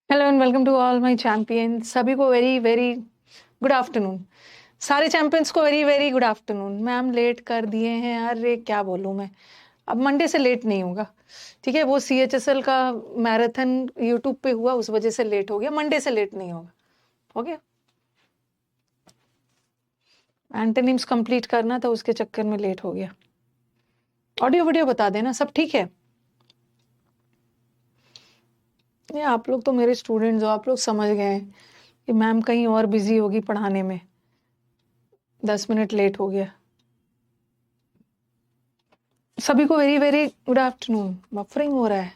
Hello and welcome to all my champion. सभी को very very good afternoon. सारे champions को very very good afternoon. Ma'am late कर दिए हैं, अरे क्या बोलूँ मैं। अब मंडे से लेट नहीं होगा, ठीक है। वो CHSL का मैराथन यूट्यूब पे हुआ, उस वजह से लेट हो गया। मंडे से लेट नहीं होगा, हो गया। एंटोनिम्स कंप्लीट करना था, उसके चक्कर में लेट हो गया। ऑडियो वीडियो बता देना, सब ठीक है। ये आप लोग तो मेरे स्टूडेंट्स हो, आप लोग समझ गए हैं कि मैम कहीं और बिजी होगी पढ़ाने में। 10 मिनट लेट हो गया। सभी को very very good afternoon. Buffering हो रहा है।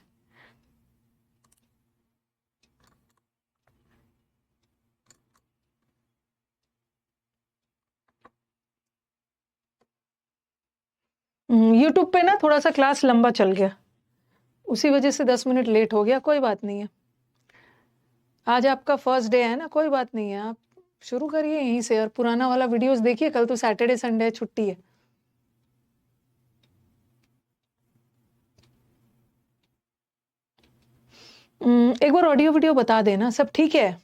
यूट्यूब पे ना थोड़ा सा क्लास लंबा चल गया, उसी वजह से 10 मिनट लेट हो गया। कोई बात नहीं है, आज आपका फर्स्ट डे है ना, कोई बात नहीं है। आप शुरू करिए यहीं से और पुराना वाला वीडियोस देखिए। कल तो सैटरडे संडे छुट्टी है। एक बार ऑडियो वीडियो बता देना, सब ठीक है।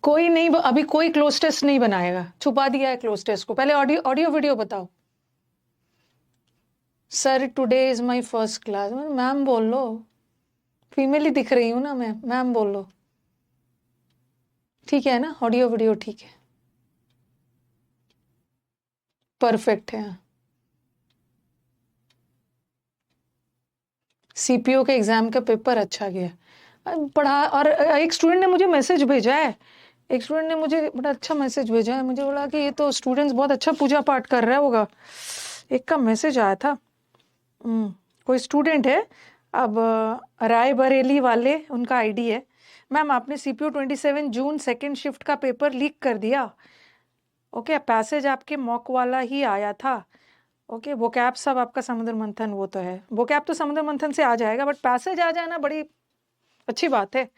कोई नहीं, अभी कोई क्लोज टेस्ट नहीं बनाएगा, छुपा दिया है क्लोज टेस्ट को। पहले ऑडियो ऑडियो वीडियो बताओ। Sir today is my first class. Ma'am बोल लो, फीमेल ही दिख रही हूँ ना मैं। मैम बोल लो, ठीक है ना। ऑडियो वीडियो ठीक है, परफेक्ट है। CPO के एग्जाम का पेपर अच्छा गया, पढ़ा। और एक स्टूडेंट ने मुझे मैसेज भेजा है, एक स्टूडेंट ने मुझे बड़ा अच्छा मैसेज भेजा है। मुझे बोला कि ये तो स्टूडेंट्स बहुत अच्छा पूजा पाठ कर रहा होगा। एक का मैसेज आया था। कोई स्टूडेंट है, अब रायबरेली वाले उनका आईडी है। मैम आपने CPO 27 जून सेकेंड शिफ्ट का पेपर लीक कर दिया। ओके, पैसेज आपके मॉक वाला ही आया था। ओके, वोकैब सब आपका समुद्र मंथन वो तो है। वोकैब तो समुद्र मंथन से आ जाएगा, बट पैसेज आ जाना बड़ी अच्छी बात है।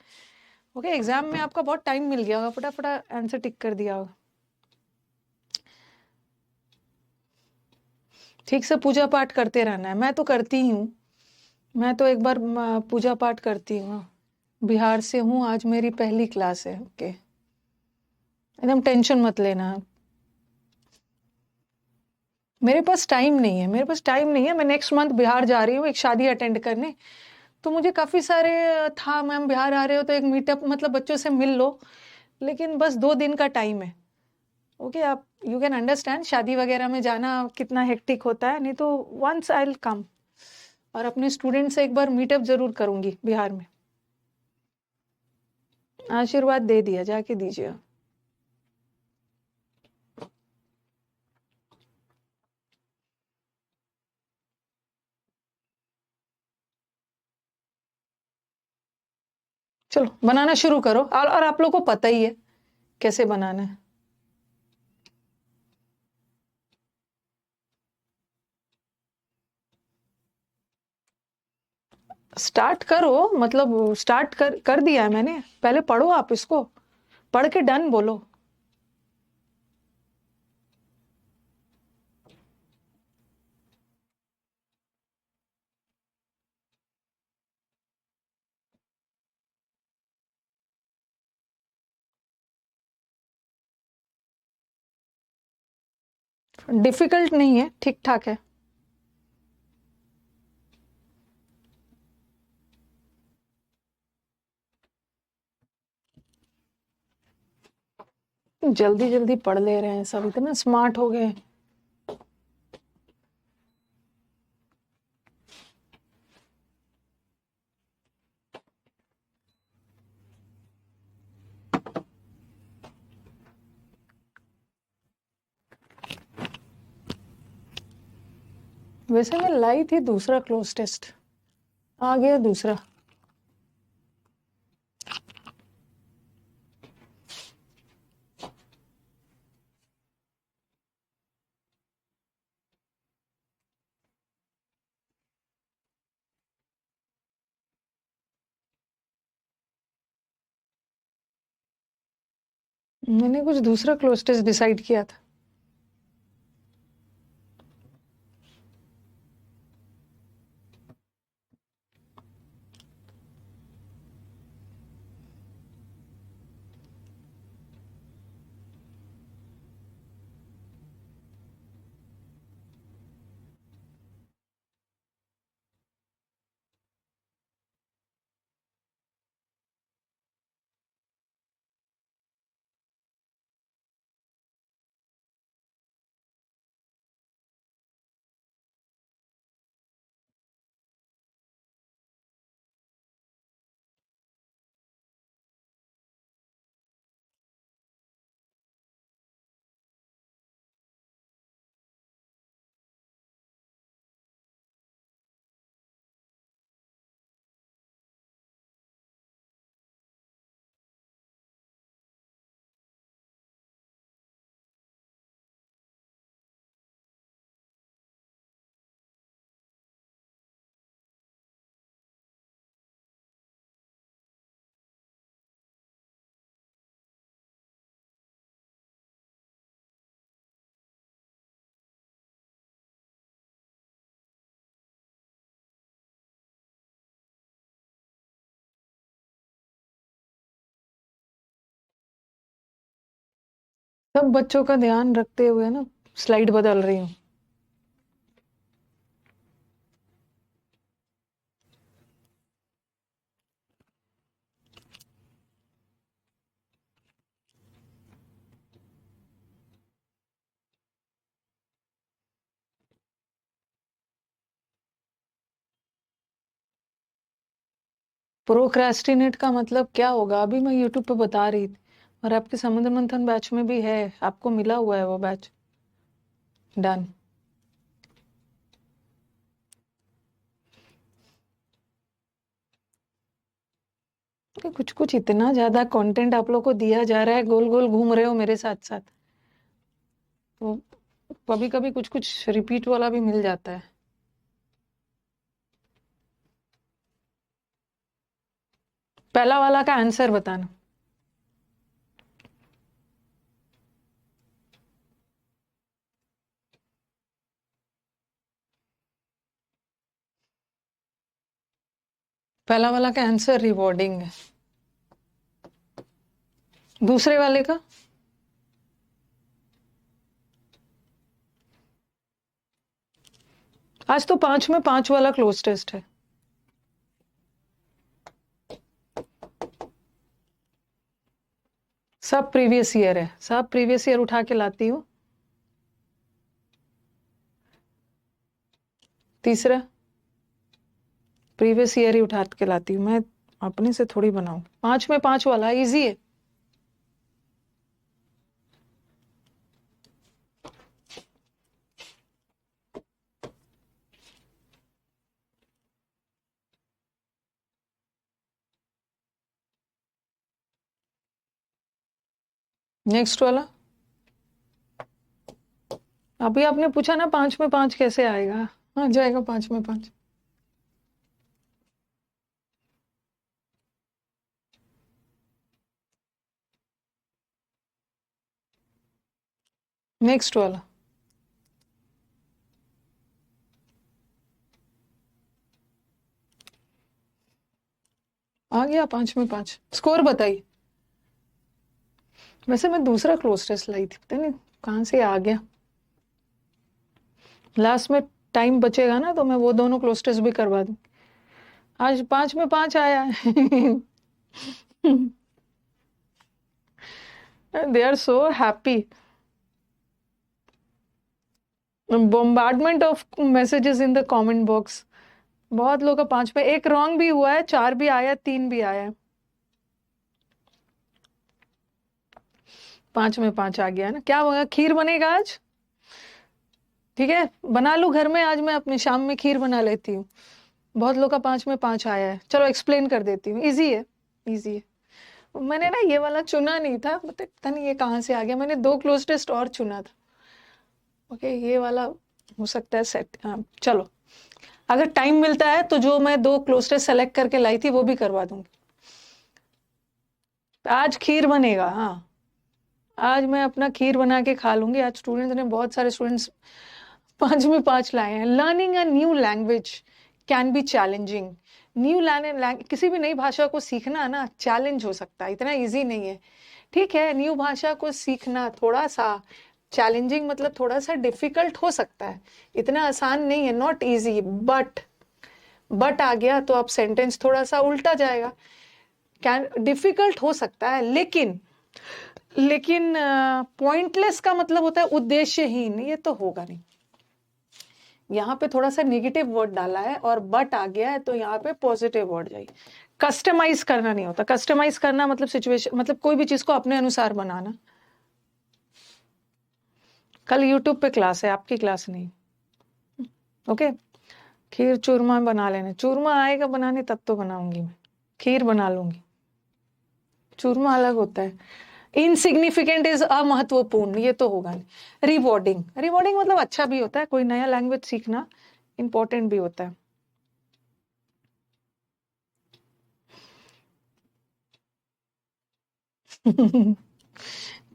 ओके, एग्जाम में आपका बहुत टाइम मिल गया होगा, फटाफट आंसर टिक कर दिया होगा। ठीक से पूजा पाठ करते रहना है। मैं तो करती ही हूँ, मैं तो एक बार पूजा पाठ करती हूँ। बिहार से हूँ, आज मेरी पहली क्लास है। ओके, एकदम टेंशन मत लेना। मेरे पास टाइम नहीं है, मेरे पास टाइम नहीं है। मैं नेक्स्ट मंथ बिहार जा रही हूँ एक शादी अटेंड करने। तो मुझे काफ़ी सारे था, मैम बिहार आ रहे हो तो एक मीटअप, मतलब बच्चों से मिल लो। लेकिन बस 2 दिन का टाइम है। ओके, आप यू कैन अंडरस्टैंड शादी वगैरह में जाना कितना हेक्टिक होता है। नहीं तो वंस आई विल कम और अपने स्टूडेंट से एक बार मीटअप जरूर करूंगी बिहार में। आशीर्वाद दे दिया, जाके दीजिए। चलो बनाना शुरू करो। और आप लोग को पता ही है कैसे बनाना है। स्टार्ट करो, मतलब स्टार्ट कर दिया है मैंने। पहले पढ़ो, आप इसको पढ़ के डन बोलो। डिफिकल्ट नहीं है, ठीक ठाक है। जल्दी जल्दी पढ़ ले रहे हैं सब, इतना स्मार्ट हो गए। वैसे मैं लाई थी दूसरा क्लोज टेस्ट, आ गया दूसरा। मैंने कुछ दूसरा क्लोज टेस्ट डिसाइड किया था। सब बच्चों का ध्यान रखते हुए ना स्लाइड बदल रही हूँ। प्रोक्रेस्टिनेट का मतलब क्या होगा, अभी मैं यूट्यूब पे बता रही थी, और आपके समुद्र मंथन बैच में भी है, आपको मिला हुआ है वो बैच। डन। कुछ कुछ इतना ज्यादा कंटेंट आप लोग को दिया जा रहा है, गोल गोल घूम रहे हो मेरे साथ साथ, तो कभी कभी कुछ कुछ रिपीट वाला भी मिल जाता है। पहला वाला का आंसर बताना। पहला वाला का आंसर रिवॉर्डिंग है। दूसरे वाले का आज तो 5 में 5 वाला क्लोज टेस्ट है। सब प्रीवियस ईयर है, सब प्रीवियस ईयर उठा के लाती हूँ। तीसरा प्रीवियस ईयर ही उठा के लाती हूँ मैं, अपने से थोड़ी बनाऊं। 5 में 5 वाला इजी है। नेक्स्ट वाला, अभी आपने पूछा ना 5 में 5 कैसे आएगा। हाँ जाएगा 5 में 5। नेक्स्ट वाला आ गया 5 में 5। स्कोर बताइए। वैसे मैं दूसरा क्लोज टेस्ट लाई थी, पता नहीं कहाँ से आ गया। लास्ट में टाइम बचेगा ना तो मैं वो दोनों क्लोज टेस्ट भी करवा दूं। आज 5 में 5 आया है। They are so happy. Bombardment of messages in the comment box. बहुत लोग का 5 में, एक रॉन्ग भी हुआ है, 4 भी आया, 3 भी आया है। 5 में 5 आ गया ना। क्या होगा, खीर बनेगा आज? ठीक है, बना लूं घर में, आज मैं अपने शाम में खीर बना लेती हूँ। बहुत लोग का 5 में 5 आया है, चलो एक्सप्लेन कर देती हूँ। इजी है, इजी है। मैंने ना ये वाला चुना नहीं था, पता नहीं ये कहाँ से आ गया, मैंने 2 क्लोज टेस्ट और चुना था। ओके, ये वाला हो सकता है सेट। हाँ चलो, अगर टाइम मिलता है तो जो मैं 2 क्लोज टेस्ट सेलेक्ट करके लाई थी वो भी करवा दूंगी। आज खीर बनेगा, हाँ। आज मैं अपना खीर बना के खा लूंगी। आज स्टूडेंट्स ने, बहुत सारे स्टूडेंट्स 5 में 5 लाए हैं। Learning a new language can be challenging. New language, किसी भी नई भाषा को सीखना ना चैलेंज हो सकता है, इतना इजी नहीं है। ठीक है, न्यू भाषा को सीखना थोड़ा सा चैलेंजिंग, मतलब थोड़ा सा डिफिकल्ट हो सकता है, इतना आसान नहीं है, नॉट इजी। बट आ गया तो अब सेंटेंस थोड़ा सा उल्टा जाएगा। कैन डिफिकल्ट हो सकता है, लेकिन पॉइंटलेस का मतलब होता है उद्देश्यहीन, ये तो होगा नहीं। यहाँ पे थोड़ा सा नेगेटिव वर्ड डाला है और बट आ गया है, तो यहाँ पे पॉजिटिव वर्ड जाइए। कस्टमाइज करना नहीं होता। कस्टमाइज करना मतलब सिचुएशन, मतलब कोई भी चीज को अपने अनुसार बनाना। कल यूट्यूब पे क्लास है, आपकी क्लास नहीं। ओके, खीर चूरमा बना लेना। चूरमा आएगा बनाने तब तो बनाऊंगी मैं, खीर बना लूंगी। चूरमा अलग होता है। इनसिग्निफिकेंट इज अमहत्वपूर्ण, ये तो होगा नहीं। रिवॉर्डिंग, रिवॉर्डिंग मतलब अच्छा भी होता है, कोई नया लैंग्वेज सीखना इंपॉर्टेंट भी होता है।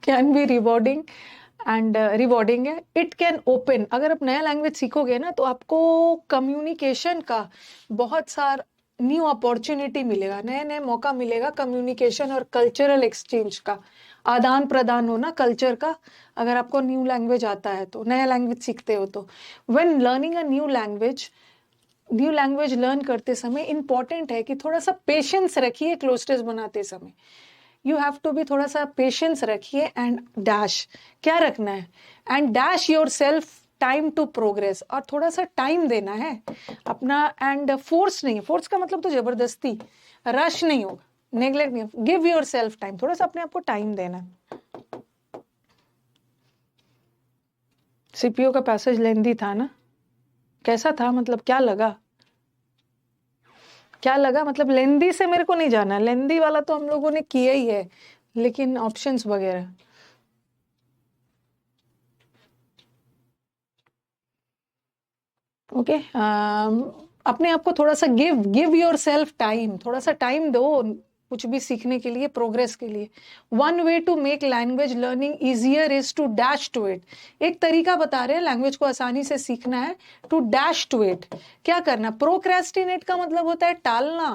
Can be rewarding and rewarding है। इट कैन ओपन, अगर आप नया लैंग्वेज सीखोगे ना तो आपको कम्युनिकेशन का बहुत सारा न्यू अपॉर्चुनिटी मिलेगा, नए नए मौका मिलेगा कम्युनिकेशन और कल्चरल एक्सचेंज का। आदान प्रदान हो ना कल्चर का। अगर आपको न्यू लैंग्वेज आता है तो, नया लैंग्वेज सीखते हो तो, when learning a new language learn करते समय इंपॉर्टेंट है कि थोड़ा सा पेशेंस रखिए क्लोज बनाते समय। यू हैव टू बी, थोड़ा सा पेशेंस रखिए एंड डैश, क्या रखना है, and dash yourself time to progress, और थोड़ा सा टाइम देना है अपना, एंड फोर्स नहीं, फोर्स का मतलब तो जबरदस्ती, रश नहीं होगा, नेग्लेक्ट नहीं, गिव योर सेल्फ टाइम, थोड़ा सा अपने आप को टाइम देना है। सीपीओ का पैसेज लेंदी था ना, कैसा था, मतलब क्या लगा, क्या लगा, मतलब लेंदी से मेरे को नहीं जाना, लेंदी वाला तो हम लोगों ने किया ही है, लेकिन ऑप्शंस वगैरह। ओके, अपने आप को थोड़ा सा गिव योर सेल्फ टाइम, थोड़ा सा टाइम दो कुछ भी सीखने के लिए, प्रोग्रेस के लिए। One way to make language learning easier is to dash to it. एक तरीका बता रहे हैं लैंग्वेज को आसानी से सीखना है, टू डैश टू इट। क्या करना, प्रोक्रेस्टिनेट का मतलब होता है टालना,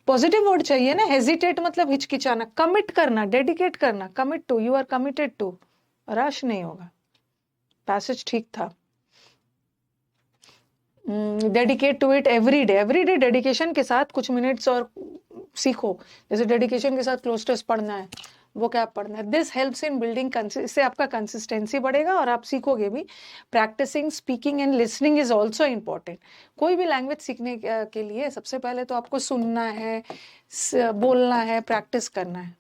पॉजिटिव वर्ड चाहिए ना, हेजिटेट मतलब हिचकिचाना, कमिट करना, डेडिकेट करना, commit to, you are committed to, rush नहीं होगा। पैसेज ठीक था। Dedicate to it every day dedication के साथ कुछ मिनट्स और सीखो, जैसे डेडिकेशन के साथ क्लोज टेस्ट पढ़ना है, वो क्या पढ़ना है। दिस हेल्प्स इन बिल्डिंग, इससे आपका कंसिस्टेंसी बढ़ेगा और आप सीखोगे भी। Practising speaking and listening is also important. कोई भी लैंग्वेज सीखने के लिए सबसे पहले तो आपको सुनना है, बोलना है, प्रैक्टिस करना है।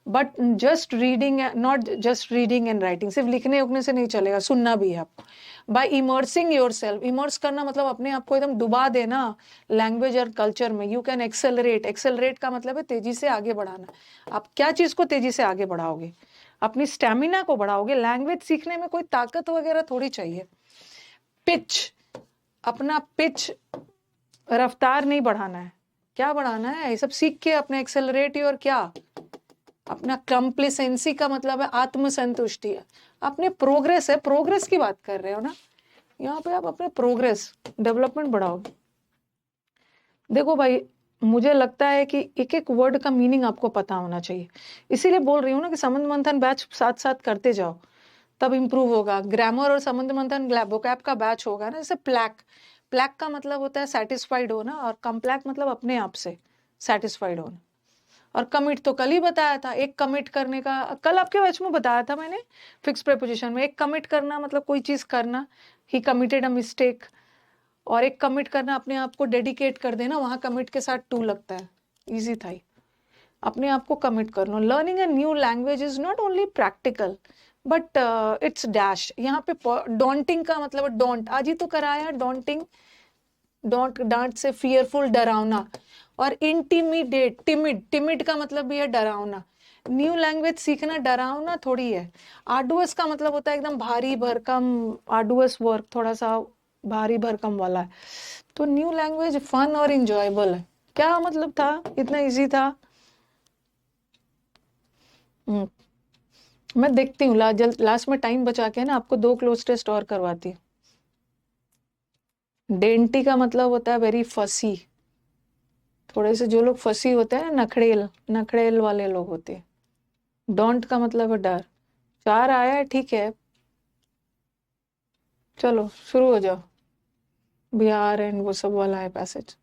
But just reading, not just reading and writing, सिर्फ लिखने उखने से नहीं चलेगा, सुनना भी है आपको। By immersing yourself, immerse करना मतलब अपने आप को एकदम डुबा देना लैंग्वेज और कल्चर में। यू कैन एक्सेलरेट, एक्सेलरेट का मतलब है तेजी से आगे बढ़ाना। आप क्या चीज को तेजी से आगे बढ़ाओगे, अपनी स्टेमिना को बढ़ाओगे। लैंग्वेज सीखने में कोई ताकत वगैरह थोड़ी चाहिए। पिच, अपना पिच, रफ्तार नहीं बढ़ाना है, क्या बढ़ाना है, ये सब सीख के अपने एक्सेलरेट योर, क्या अपना कंप्लेसेंसी का मतलब है आत्मसंतुष्टि, अपने प्रोग्रेस है, प्रोग्रेस की बात कर रहे हो ना यहाँ पे, आप अपने प्रोग्रेस डेवलपमेंट बढ़ाओगे। देखो भाई, मुझे लगता है कि एक एक वर्ड का मीनिंग आपको पता होना चाहिए, इसीलिए बोल रही हूँ ना कि संबंध मंथन बैच साथ साथ करते जाओ, तब इंप्रूव होगा। ग्रामर और संबंध मंथन वोकैब का बैच होगा ना, जैसे प्लैक, प्लैक का मतलब होता है सेटिस्फाइड होना, और कंप्लैक मतलब अपने आप से सेटिस्फाइड होना। और कमिट तो कल ही बताया था, एक कमिट करने का, कल आपके बैच में बताया था मैंने, फिक्स प्रीपोजिशन में एक कमिट करना मतलब कोई चीज करना, ही कमिटेड अ मिस्टेक। और एक कमिट करना अपने आप को डेडिकेट कर देना, वहां कमिट के साथ टू लगता है, इजी था ही, अपने आप को कमिट कर लो। Learning a new language is not only practical but it's dash. यहाँ पे डॉन्टिंग का मतलब डोंट, आज ही तो कराया डॉन्टिंग, डोंट, डांट से फियरफुल, डरावना। और इंटिमिडेट, टिमिड, टिमिड का मतलब भी है डरावना। न्यू लैंग्वेज सीखना डरावना थोड़ी है। आर्डुअस का मतलब होता है एकदम भारी भरकम, आर्डुअस वर्क थोड़ा सा भारी भरकम वाला है। तो न्यू लैंग्वेज फन और इंजॉयबल है, क्या मतलब था, इतना इजी था। हम्म, मैं देखती हूँ लास्ट में टाइम बचा के ना आपको दो क्लोज टेस्ट और करवाती हूँ। डेंटी का मतलब होता है वेरी फसी, थोड़े से जो लोग फसी होते हैं, नखड़ेल, नखड़ेल वाले लोग होते हैं। डोंट का मतलब है डर। चार आया है, ठीक है, चलो शुरू हो जाओ। बिहार एंड वो सब वाला है पैसेज,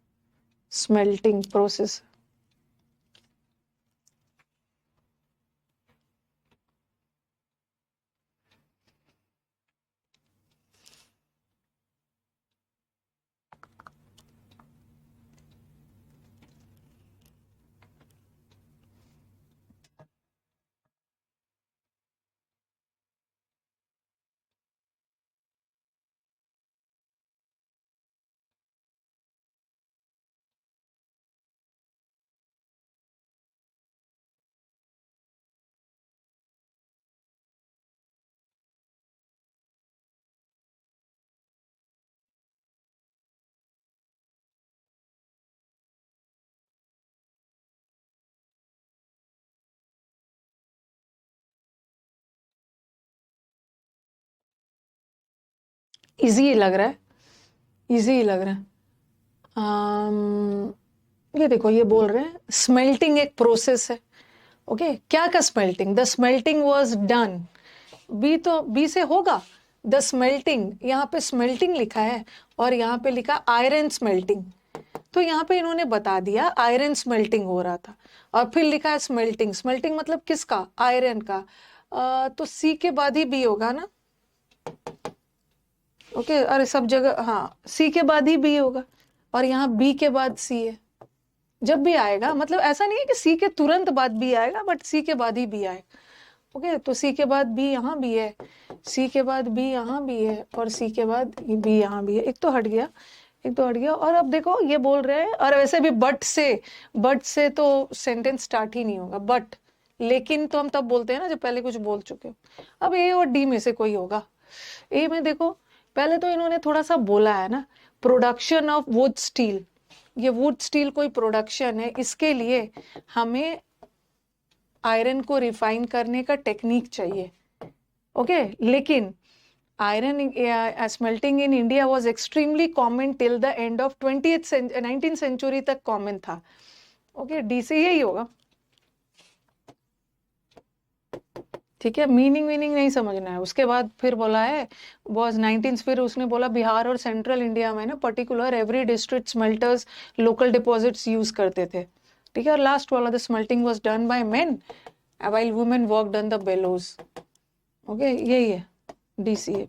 स्मेल्टिंग प्रोसेस। इजी लग रहा है, इजी लग रहा है। ये देखो, ये बोल रहे हैं स्मेल्टिंग एक प्रोसेस है, ओके, क्या का smelting? The smelting was done. B तो बी से होगा द स्मेल्टिंग, यहाँ पे स्मेल्टिंग लिखा है और यहाँ पे लिखा आयरन स्मेल्टिंग, तो यहाँ पे इन्होंने बता दिया आयरन स्मेल्टिंग हो रहा था, और फिर लिखा है स्मेल्टिंग। स्मेल्टिंग मतलब किसका? आयरन का। तो सी के बाद ही बी होगा ना? ओके, अरे सब जगह हाँ, सी के बाद ही बी होगा, और यहाँ बी के बाद सी है। जब भी आएगा, मतलब ऐसा नहीं है कि सी के तुरंत बाद बी आएगा, बट सी के बाद ही बी आएगा। ओके, तो सी के बाद बी यहाँ भी है, सी के बाद बी यहाँ भी है, और सी के बाद बी यहाँ भी है। एक तो हट गया, एक तो हट गया। और अब देखो ये बोल रहे हैं, और वैसे भी बट से तो सेंटेंस स्टार्ट ही नहीं होगा। बट लेकिन तो हम तब बोलते हैं ना जब पहले कुछ बोल चुके हो। अब ए और डी में से कोई होगा। ए में देखो, पहले तो इन्होंने थोड़ा सा बोला है ना, प्रोडक्शन ऑफ वुड स्टील। ये वुड स्टील कोई प्रोडक्शन है, इसके लिए हमें आयरन को रिफाइन करने का टेक्निक चाहिए। ओके, लेकिन iron smelting in India was extremely common till the end of 19th century तक कॉमन था। ओके, डी से यही होगा। ठीक है, मीनिंग नहीं समझना है। उसके बाद फिर बोला है was 19, फिर उसने बोला बिहार और सेंट्रल इंडिया में ना particular every district smelters local deposits use करते थे। ठीक है, और लास्ट वाला the smelting was done by main while women worked on the bellows। Okay, यही है DCA।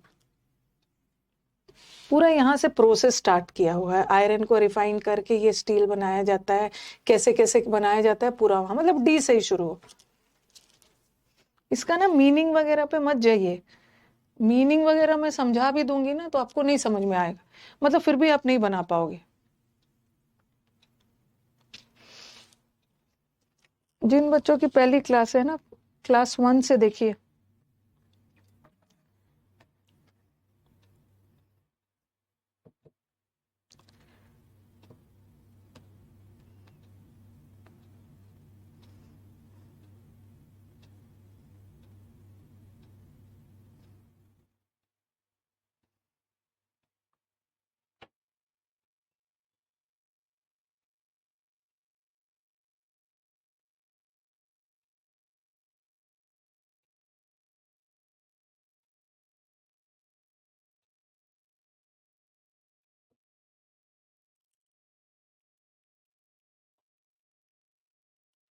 पूरा यहाँ से प्रोसेस स्टार्ट किया हुआ है। आयरन को रिफाइन करके ये स्टील बनाया जाता है, कैसे कैसे बनाया जाता है पूरा वहां, मतलब डी से ही शुरू हो। इसका ना मीनिंग वगैरह पे मत जाइए, मीनिंग वगैरह मैं समझा भी दूंगी ना तो आपको नहीं समझ में आएगा, मतलब फिर भी आप नहीं बना पाओगे। जिन बच्चों की पहली क्लास है ना, क्लास 1 से देखिए।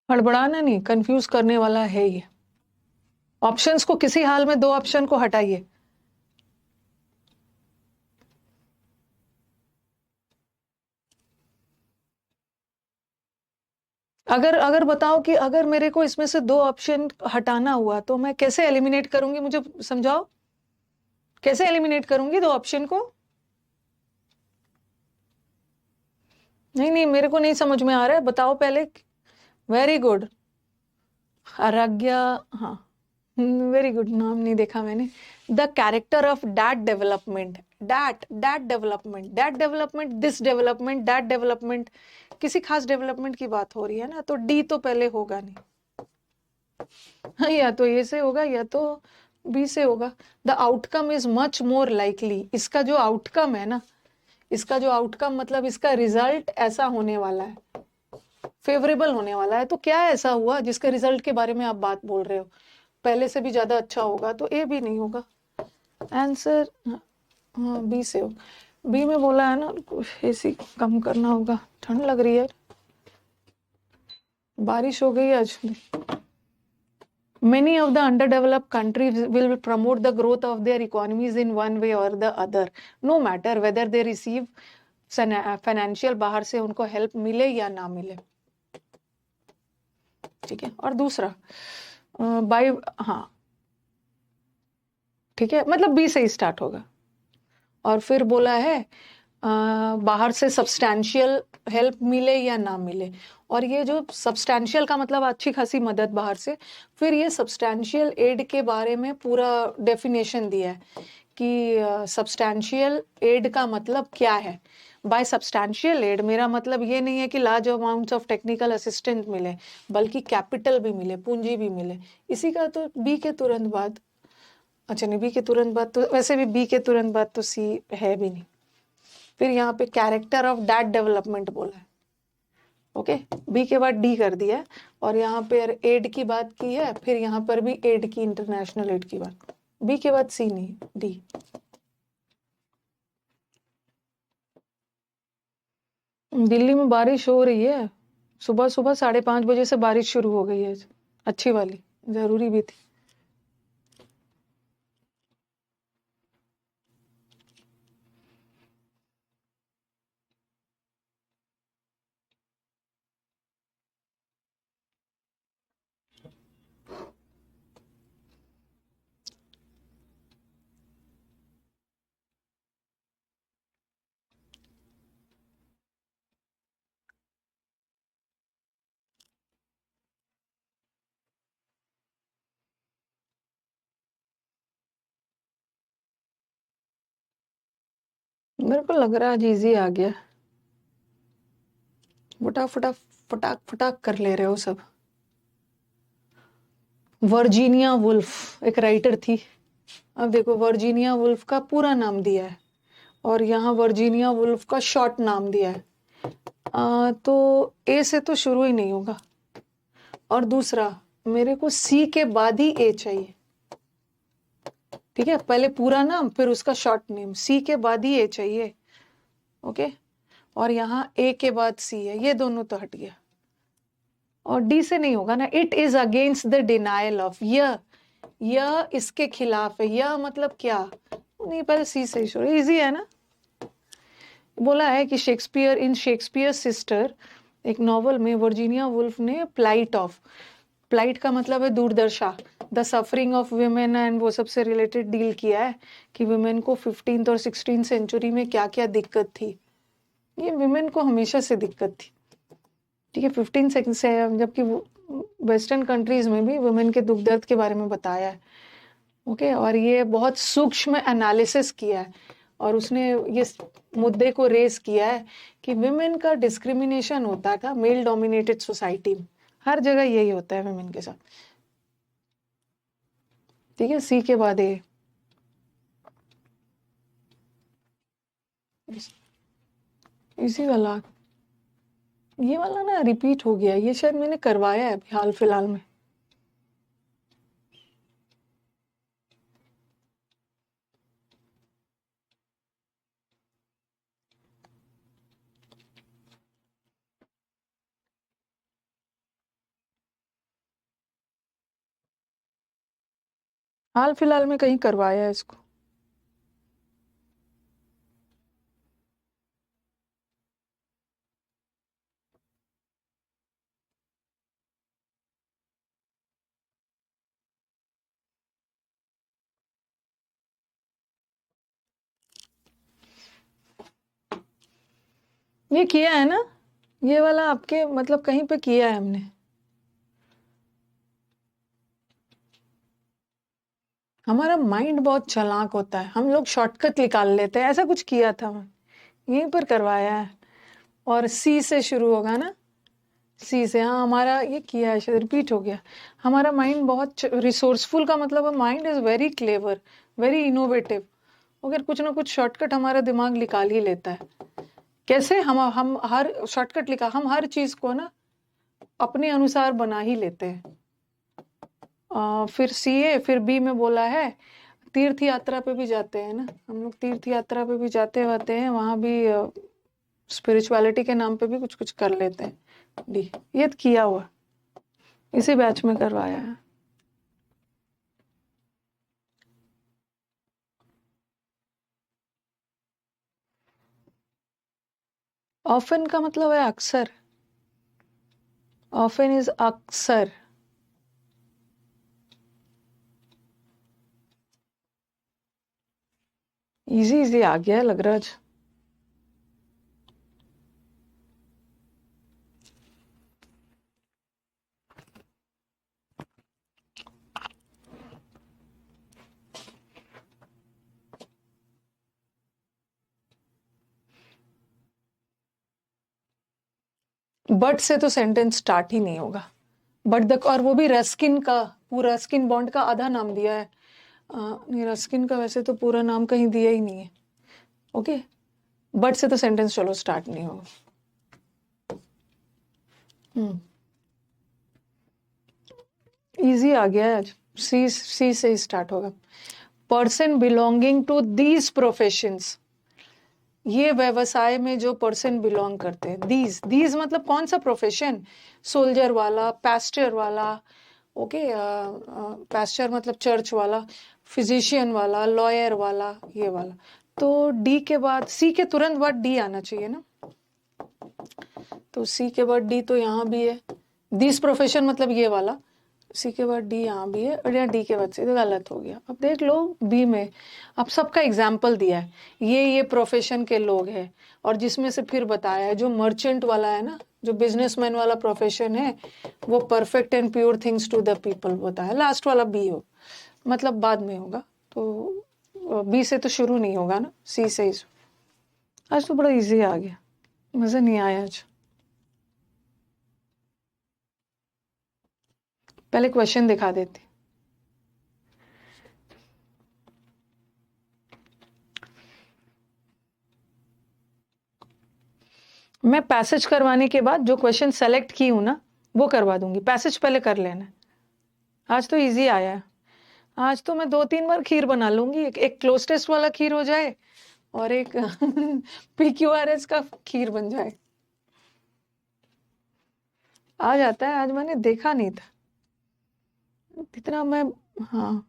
हड़बड़ाना नहीं, कंफ्यूज करने वाला है ये। ऑप्शंस को किसी हाल में, 2 ऑप्शन को हटाइए। अगर अगर बताओ कि अगर मेरे को इसमें से 2 ऑप्शन हटाना हुआ तो मैं कैसे एलिमिनेट करूंगी, मुझे समझाओ। कैसे एलिमिनेट करूंगी 2 ऑप्शन को? नहीं, मेरे को नहीं समझ में आ रहा है, बताओ पहले। वेरी गुड, आराग्या। हाँ, वेरी गुड, नाम नहीं देखा मैंने। The character of that development, that development, this development, that development, किसी खास डेवलपमेंट की बात हो रही है ना, तो डी तो पहले होगा नहीं। हाँ, या तो ए से होगा या तो बी से होगा। The outcome is much more likely, इसका जो आउटकम है ना, इसका जो आउटकम मतलब इसका रिजल्ट ऐसा होने वाला है, फेवरेबल होने वाला है। तो क्या ऐसा हुआ जिसके रिजल्ट के बारे में आप बात बोल रहे हो, पहले से भी ज्यादा अच्छा होगा? तो ए भी नहीं होगा आंसर। हाँ, बी से हो। बी में बोला है ना एसी कम करना होगा, ठंड लग रही है, बारिश हो गई आज। Many of the underdeveloped countries will promote the growth of their economies in one way or the other, no matter whether they receive financial बाहर से उनको हेल्प मिले या ना मिले। ठीक है, और दूसरा बाय, हाँ ठीक है, मतलब बी से ही स्टार्ट होगा। और फिर बोला है बाहर से सब्सटैंशियल हेल्प मिले या ना मिले, और ये जो सब्सटैंशियल का मतलब अच्छी खासी मदद बाहर से, फिर ये सब्सटैंशियल एड के बारे में पूरा डेफिनेशन दिया है कि सब्सटैंशियल एड का मतलब क्या है। बाय सब्सटैंशियल एड मेरा मतलब ये नहीं है कि large amounts of technical assistant मिले, बल्कि कैपिटल भी मिले, पूंजी भी मिले। इसी का तो बी के तुरंत बाद, अच्छा नहीं, बी के तुरंत बाद तो वैसे भी बी के तुरंत बाद तो सी है भी नहीं। फिर यहाँ पे कैरेक्टर ऑफ दैट डेवलपमेंट बोला है। ओके, बी के बाद डी कर दिया है, और यहाँ पर एड की बात की है, फिर यहाँ पर भी एड की, इंटरनेशनल एड की बात, बी के बाद सी नहीं, डी। दिल्ली में बारिश हो रही है, सुबह सुबह 5:30 बजे से बारिश शुरू हो गई है, अच्छी वाली, जरूरी भी थी। मेरे को लग रहा है आज इजी आ गया, फटाक फटाक फटाक फटाक कर ले रहे हो सब। वर्जीनिया वुल्फ एक राइटर थी। अब देखो, वर्जीनिया वुल्फ का पूरा नाम दिया है, और यहाँ वर्जीनिया वुल्फ का शॉर्ट नाम दिया है। तो ए से तो शुरू ही नहीं होगा, और दूसरा मेरे को सी के बाद ही ए चाहिए। ठीक है, पहले पूरा नाम फिर उसका शॉर्ट नेम, सी के बाद ही ए चाहिए। ओके, और यहाँ ए के बाद सी है, ये दोनों तो हट गया, और डी से नहीं होगा ना। It is against the denial of, यह इसके खिलाफ है, यह मतलब क्या नहीं, पहले सी से ही शुरू, इजी है ना। बोला है कि शेक्सपियर, इन शेक्सपियर सिस्टर, एक नॉवल में वर्जीनिया वुल्फ ने प्लाइट का मतलब है दुर्दशा, the suffering of women and वो सबसे रिलेटेड डील किया है कि वुमेन को 15th और 16th सेंचुरी में क्या क्या दिक्कत थी। ये वुमेन को हमेशा से दिक्कत थी, ठीक है, 15 से, जबकि वेस्टर्न कंट्रीज में भी वुमेन के दुख दर्द के बारे में बताया है। ओके, और ये बहुत सूक्ष्म एनालिसिस किया है, और उसने ये मुद्दे को रेस किया है कि वुमेन का डिस्क्रिमिनेशन होता था मेल डोमिनेटेड सोसाइटी में, हर जगह यही होता है वुमेन के साथ। ठीक है, सी के बाद ए, इसी वाला, ये वाला ना रिपीट हो गया, ये शायद मैंने करवाया है अभी हाल फिलहाल में। हाल फिलहाल में कहीं करवाया है इसको। ये किया है ना, ये वाला आपके मतलब कहीं पे किया है हमने। हमारा माइंड बहुत चालाक होता है, हम लोग शॉर्टकट निकाल लेते हैं, ऐसा कुछ किया था यहीं पर करवाया है। और सी से शुरू होगा ना, सी से, हाँ हमारा ये किया है, शायद रिपीट हो गया। हमारा माइंड बहुत रिसोर्सफुल का मतलब है mind is very clever, very innovative. अगर कुछ ना कुछ शॉर्टकट हमारा दिमाग निकाल ही लेता है। कैसे, हम हर शॉर्टकट लिखा, हम हर चीज को ना अपने अनुसार बना ही लेते हैं। फिर सी ए, फिर बी में बोला है तीर्थ यात्रा पे भी जाते हैं ना हम लोग, तीर्थ यात्रा पे भी जाते हैं, वहां भी स्पिरिचुअलिटी के नाम पे भी कुछ कुछ कर लेते हैं। डी, ये तो किया हुआ, इसी बैच में करवाया है। ऑफन का मतलब है अक्सर, ऑफन इज अक्सर। इजी इजी आ गया है लग रहा है। बट से तो सेंटेंस स्टार्ट ही नहीं होगा, बट द, और वो भी रस्किन का, पूरा रस्किन बॉन्ड का आधा नाम दिया है। नहीं, रस्किन का वैसे तो पूरा नाम कहीं दिया ही नहीं है। ओके, बट से तो सेंटेंस चलो स्टार्ट नहीं होगा। इजी आ गया है आज। सी से ही स्टार्ट होगा। Person belonging to these professions, ये व्यवसाय में जो पर्सन बिलोंग करते हैं। दीज मतलब कौन सा प्रोफेशन? सोल्जर वाला, पास्टर वाला, ओके, पास्टर मतलब चर्च वाला, फिजिशियन वाला, लॉयर वाला, ये वाला। तो डी के बाद, सी के तुरंत बाद डी आना चाहिए ना, तो सी के बाद डी तो यहाँ भी है। दिस प्रोफेशन मतलब ये वाला, सी के बाद डी यहाँ भी है, और यहाँ डी के बाद से तो गलत हो गया। अब देख लो बी में, अब सबका एग्जाम्पल दिया है, ये प्रोफेशन के लोग हैं, और जिसमें से फिर बताया है जो मर्चेंट वाला है ना, जो बिजनेसमैन वाला प्रोफेशन है, वो perfect and pure things to the people बताया। लास्ट वाला बी हो, मतलब बाद में होगा, तो बी से तो शुरू नहीं होगा ना, सी से ही। आज तो बड़ा इजी आ गया, मजा नहीं आया आज। पहले क्वेश्चन दिखा देती। मैं पैसेज करवाने के बाद जो क्वेश्चन सेलेक्ट की हूं ना, वो करवा दूंगी। पैसेज पहले कर लेना। आज तो इजी आया है। आज तो मैं 2-3 बार खीर बना लूंगी। एक क्लोज टेस्ट वाला खीर हो जाए, और एक PQRS का खीर बन जाए। आ जाता है। आज मैंने देखा नहीं था इतना मैं। हाँ,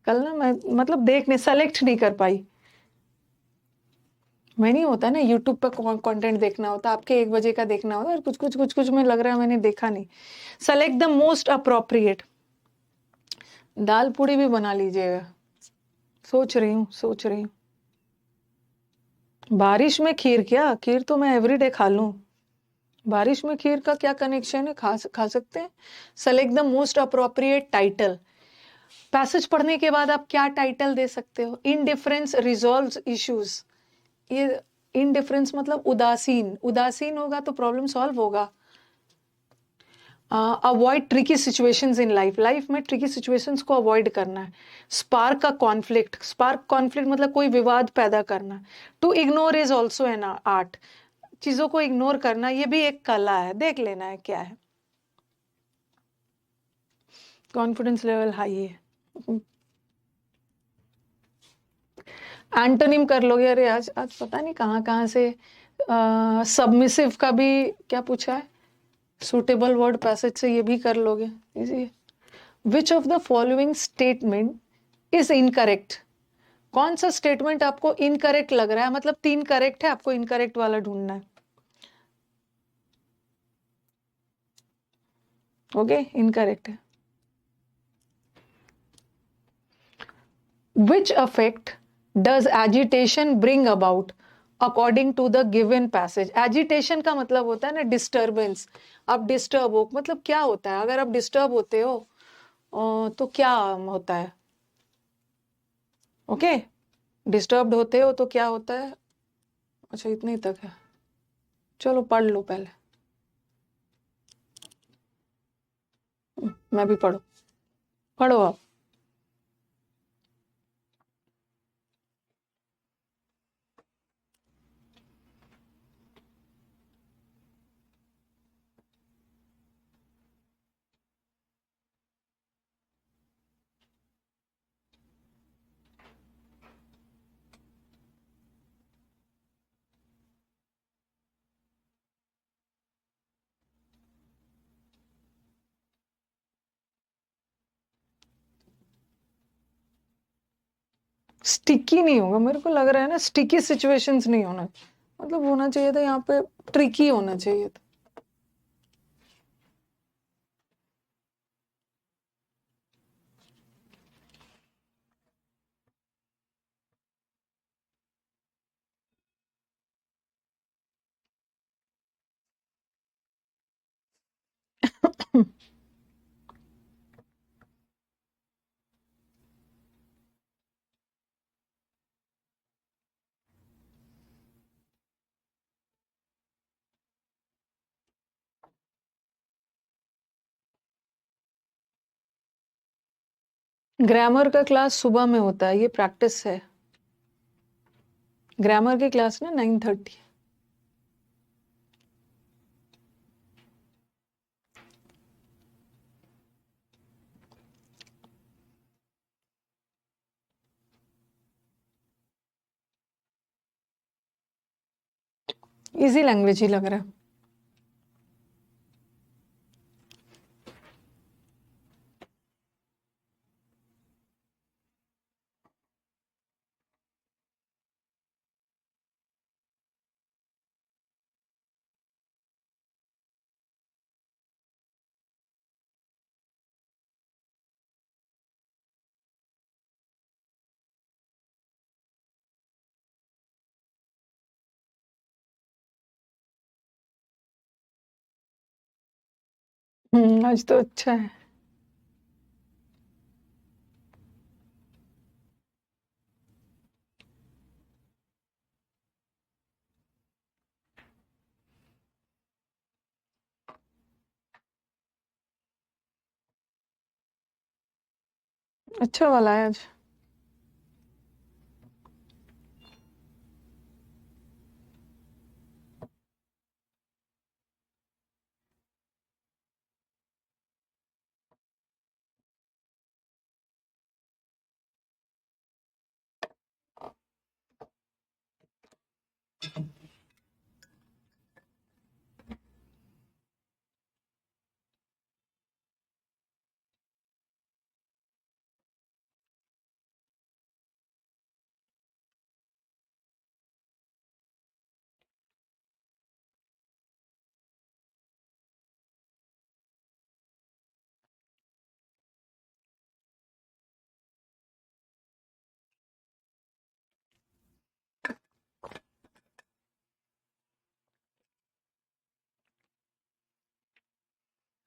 कल ना मैं मतलब देख नहीं, सेलेक्ट नहीं कर पाई। मैं नहीं होता ना, यूट्यूब पे कंटेंट देखना होता, आपके 1 बजे का देखना होता, और कुछ में लग रहा है मैंने देखा नहीं। Select the most appropriate. दाल पूड़ी भी बना लीजिएगा। सोच रही हूँ। बारिश में खीर? क्या खीर तो मैं एवरीडे खा लूं। बारिश में खीर का क्या कनेक्शन है? खा सकते हैं। Select the most appropriate title. Passage पढ़ने के बाद आप क्या टाइटल दे सकते हो? Indifference resolves issues. ये इनडिफरेंस मतलब उदासीन होगा तो प्रॉब्लम सॉल्व होगा। Avoid tricky situations in life में ट्रिकी सिचुएशंस को अवॉइड करना है। स्पार्क कॉन्फ्लिक्ट मतलब कोई विवाद पैदा करना। To ignore is also an art. चीजों को इग्नोर करना ये भी एक कला है। देख लेना है क्या है। कॉन्फिडेंस लेवल हाई है। एंटोनिम कर लोगे? अरे आज पता नहीं कहाँ से। सबमिसिव का भी क्या पूछा है, सुटेबल वर्ड पैसेज से ये भी कर लोगे, इजी है। Which of the following statement is incorrect? कौन सा स्टेटमेंट आपको इनकरेक्ट लग रहा है? मतलब 3 करेक्ट है, आपको इनकरेक्ट वाला ढूंढना है। ओके, इनकरेक्ट है। Which affect does agitation bring about according to the given passage? Agitation का मतलब होता है ना डिस्टर्बेंस। आप डिस्टर्ब हो मतलब क्या होता है? अगर आप डिस्टर्ब होते हो तो क्या होता है? ओके, डिस्टर्ब्ड होते हो तो क्या होता है? अच्छा, इतने तक है। चलो पढ़ लो पहले। मैं भी पढ़ो आप। स्टिकी नहीं होगा मेरे को लग रहा है ना, स्टिकी सिचुएशंस नहीं होना, मतलब होना चाहिए था यहाँ पे ट्रिकी होना चाहिए था। ग्रामर का क्लास सुबह में होता है, ये प्रैक्टिस है। ग्रामर की क्लास ना 9:30। इजी लैंग्वेज ही लग रहा है। आज तो अच्छा है। अच्छा वाला है आज।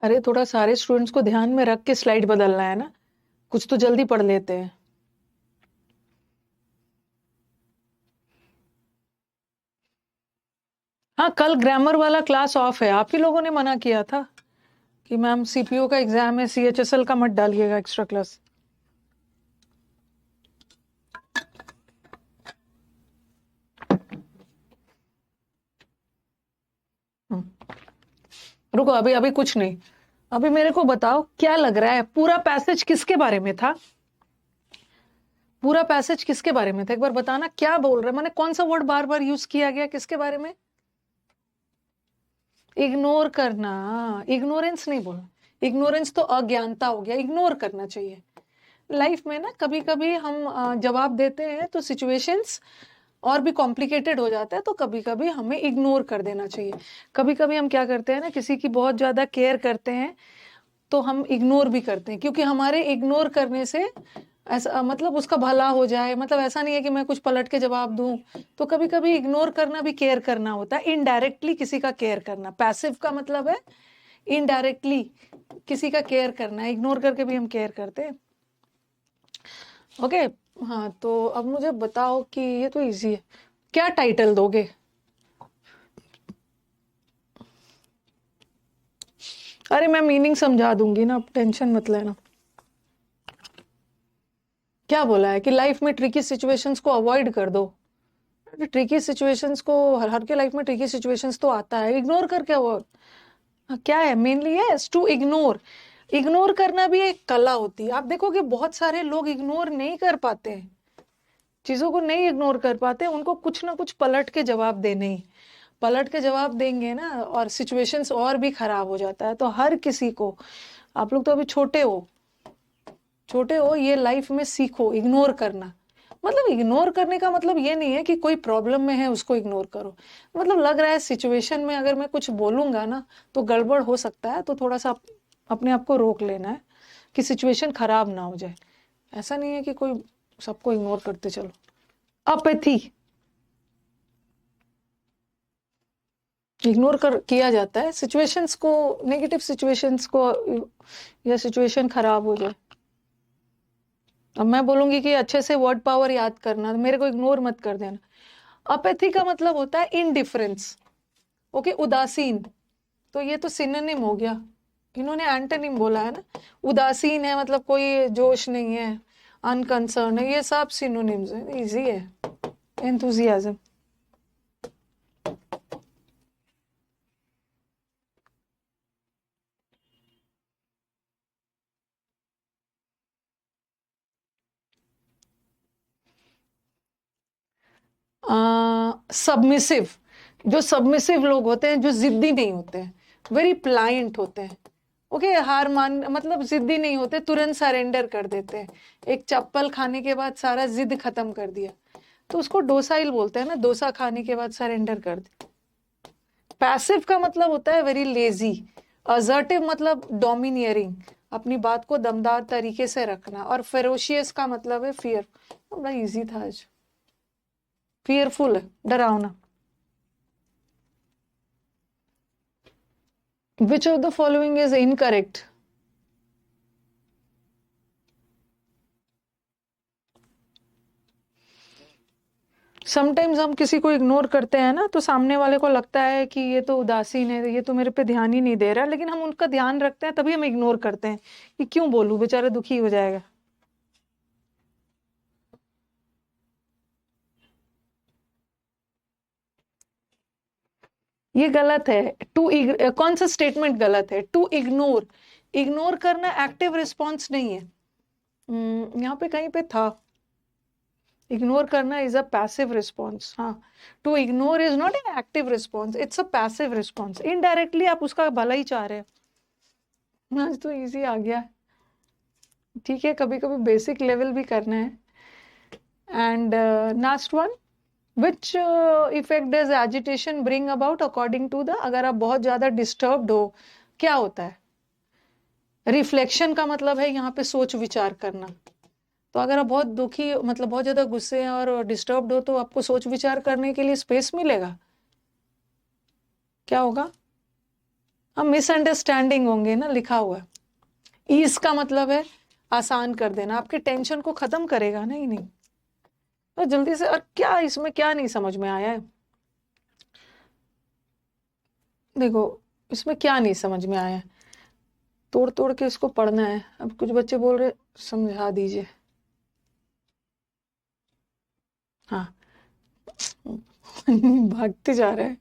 अरे थोड़ा सारे स्टूडेंट्स को ध्यान में रख के स्लाइड बदलना है ना, कुछ तो जल्दी पढ़ लेते हैं। हाँ, कल ग्रामर वाला क्लास ऑफ है, आप ही लोगों ने मना किया था कि मैम सीपीओ का एग्जाम है, सीएचएसएल का मत डालिएगा एक्स्ट्रा क्लास। रुको, अभी अभी कुछ नहीं। अभी मेरे को बताओ क्या लग रहा है, पूरा पैसेज किसके बारे में था? पूरा पैसेज किसके बारे में था, एक बार बताना, क्या बोल रहे, मैंने कौन सा वर्ड बार बार यूज किया गया, किसके बारे में? इग्नोर करना, इग्नोरेंस नहीं बोलना। इग्नोरेंस तो अज्ञानता हो गया, इग्नोर करना चाहिए। लाइफ में ना कभी कभी हम जवाब देते हैं तो सिचुएशंस और भी कॉम्प्लिकेटेड हो जाता है, तो कभी कभी हमें इग्नोर कर देना चाहिए। कभी कभी हम क्या करते हैं ना, किसी की बहुत ज्यादा केयर करते हैं तो हम इग्नोर भी करते हैं, क्योंकि हमारे इग्नोर करने से ऐसा मतलब उसका भला हो जाए, मतलब ऐसा नहीं है कि मैं कुछ पलट के जवाब दूं। तो कभी कभी इग्नोर करना भी केयर करना होता है, इनडायरेक्टली किसी का केयर करना। पैसिव का मतलब है इनडायरेक्टली किसी का केयर करना, इग्नोर करके भी हम केयर करते हैं। ओके। हाँ, तो अब मुझे बताओ कि ये तो इजी है, क्या टाइटल दोगे? अरे मैं मीनिंग समझा दूंगी ना, आप टेंशन मत लेना। क्या बोला है कि लाइफ में ट्रिकी सिचुएशंस को अवॉइड कर दो। ट्रिकी सिचुएशंस को, हर के लाइफ में ट्रिकी सिचुएशंस तो आता है, इग्नोर करके वो क्या है, मेनली है टू इग्नोर। इग्नोर करना भी एक कला होती है। आप देखोगे बहुत सारे लोग इग्नोर नहीं कर पाते हैं, चीजों को नहीं इग्नोर कर पाते, उनको कुछ ना कुछ पलट के जवाब देने ही, पलट के जवाब देंगे ना और सिचुएशंस और भी खराब हो जाता है। तो हर किसी को, आप लोग तो अभी छोटे हो, छोटे हो, ये लाइफ में सीखो इग्नोर करना। मतलब इग्नोर करने का मतलब ये नहीं है कि कोई प्रॉब्लम में है उसको इग्नोर करो। मतलब लग रहा है सिचुएशन में अगर मैं कुछ बोलूंगा ना तो गड़बड़ हो सकता है, तो थोड़ा सा अपने आप को रोक लेना है कि सिचुएशन खराब ना हो जाए। ऐसा नहीं है कि कोई सबको इग्नोर करते चलो। अपैथी, इग्नोर कर किया जाता है सिचुएशंस को, नेगेटिव सिचुएशंस को, या सिचुएशन खराब हो जाए। अब मैं बोलूंगी कि अच्छे से वर्ड पावर याद करना, मेरे को इग्नोर मत कर देना। अपैथी का मतलब होता है इनडिफरेंस। ओके, उदासीन, तो ये तो सिनोनिम हो गया। इन्होंने एंटोनिम बोला है ना, उदासीन है मतलब कोई जोश नहीं है, अनकंसर्न है, ये सब सिनोनिम्स है, इजी है। एंथुजियाज्म, सबमिसिव, जो सबमिसिव लोग होते हैं, जो जिद्दी नहीं होते हैं, वेरी प्लायंट होते हैं, ओके, हार मान मतलब जिद्दी नहीं होते, तुरंत सरेंडर कर देते हैं। एक चप्पल खाने के बाद सारा जिद खत्म कर दिया, तो उसको डोसाइल बोलते हैं ना, डोसा खाने के बाद सरेंडर कर दिया। पैसिव का मतलब होता है वेरी लेजी। असर्टिव मतलब डोमिनियरिंग, अपनी बात को दमदार तरीके से रखना। और फेरोशियस का मतलब है फियर। बड़ा इजी था आज। फियरफुल है, डरावना। Which of the following is incorrect? Sometimes हम किसी को इग्नोर करते हैं ना, तो सामने वाले को लगता है कि ये तो उदासीन है, ये तो मेरे पे ध्यान ही नहीं दे रहा, लेकिन हम उनका ध्यान रखते हैं, तभी हम इग्नोर करते हैं कि क्यों बोलूं, बेचारा दुखी हो जाएगा। ये गलत है। कौन सा स्टेटमेंट गलत है? टू इग्नोर, इग्नोर करना एक्टिव रिस्पॉन्स नहीं है। यहाँ पे कहीं पे था, इग्नोर करना इज अ पैसिव रिस्पॉन्स। हाँ, to ignore is not an active response, it's a passive response. Indirectly आप उसका भला ही चाह रहे हो। आज तो इजी आ गया। ठीक है, कभी कभी बेसिक लेवल भी करना है। And last one, which effect does agitation bring about according to the? अगर आप बहुत ज्यादा डिस्टर्ब्ड हो, क्या होता है? रिफ्लेक्शन का मतलब है यहाँ पे सोच विचार करना। तो अगर आप बहुत दुखी, मतलब बहुत ज्यादा गुस्से हैं और डिस्टर्ब्ड हो, तो आपको सोच विचार करने के लिए स्पेस मिलेगा? क्या होगा? हम मिसअंडरस्टैंडिंग होंगे ना, लिखा हुआ। ईज का मतलब है आसान कर देना, आपके टेंशन को खत्म करेगा। नहीं नहीं, तो जल्दी से। और क्या इसमें क्या नहीं समझ में आया है? देखो, इसमें क्या नहीं समझ में आया है, तोड़ तोड़ के इसको पढ़ना है। अब कुछ बच्चे बोल रहे समझा दीजिए। हाँ। भागते जा रहे हैं।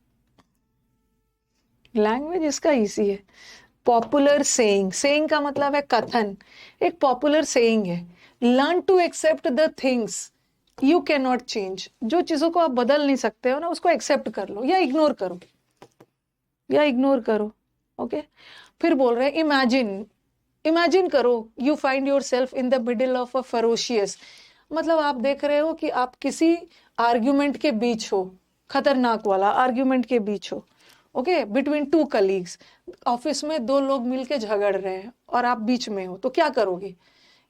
लैंग्वेज इसका इजी है। पॉपुलर सेइंग, सेइंग का मतलब है कथन। एक पॉपुलर सेइंग है, learn to accept the things you can not change. जो चीजों को आप बदल नहीं सकते हो ना, उसको एक्सेप्ट कर लो या इग्नोर करो, या इग्नोर करो। ओके। फिर बोल रहे हैं इमेजिन, इमेजिन करो you find your self in the middle of a ferocious. मतलब आप देख रहे हो कि आप किसी आर्ग्यूमेंट के बीच हो, खतरनाक वाला आर्ग्यूमेंट के बीच हो। Okay, between two colleagues, office में दो लोग मिलके झगड़ रहे हैं और आप बीच में हो, तो क्या करोगे?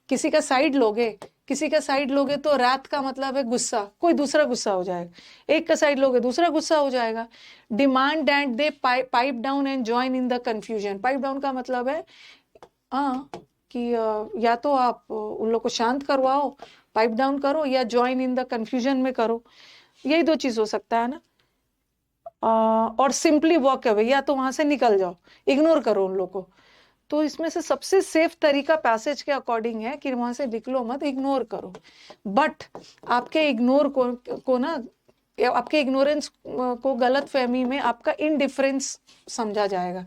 किसी का साइड लोगे? किसी का साइड लोगे तो रात का मतलब है गुस्सा, कोई दूसरा गुस्सा हो जाएगा। एक का साइड लोगे, दूसरा गुस्सा हो जाएगा। Demand that they pipe down and join in the confusion. Pipe down का मतलब है हाँ कि या तो आप उन लोग को शांत करवाओ, पाइप डाउन करो, या ज्वाइन इन द कंफ्यूजन में करो। यही दो चीज हो सकता है ना। और सिंपली वॉक अवे, या तो वहां से निकल जाओ, इग्नोर करो उन लोग को। तो इसमें से सबसे सेफ तरीका पैसेज के अकॉर्डिंग है कि वहां से निकलो मत, इग्नोर करो। बट आपके इग्नोर को ना, आपके इग्नोरेंस को गलत फहमी में आपका इनडिफरेंस समझा जाएगा।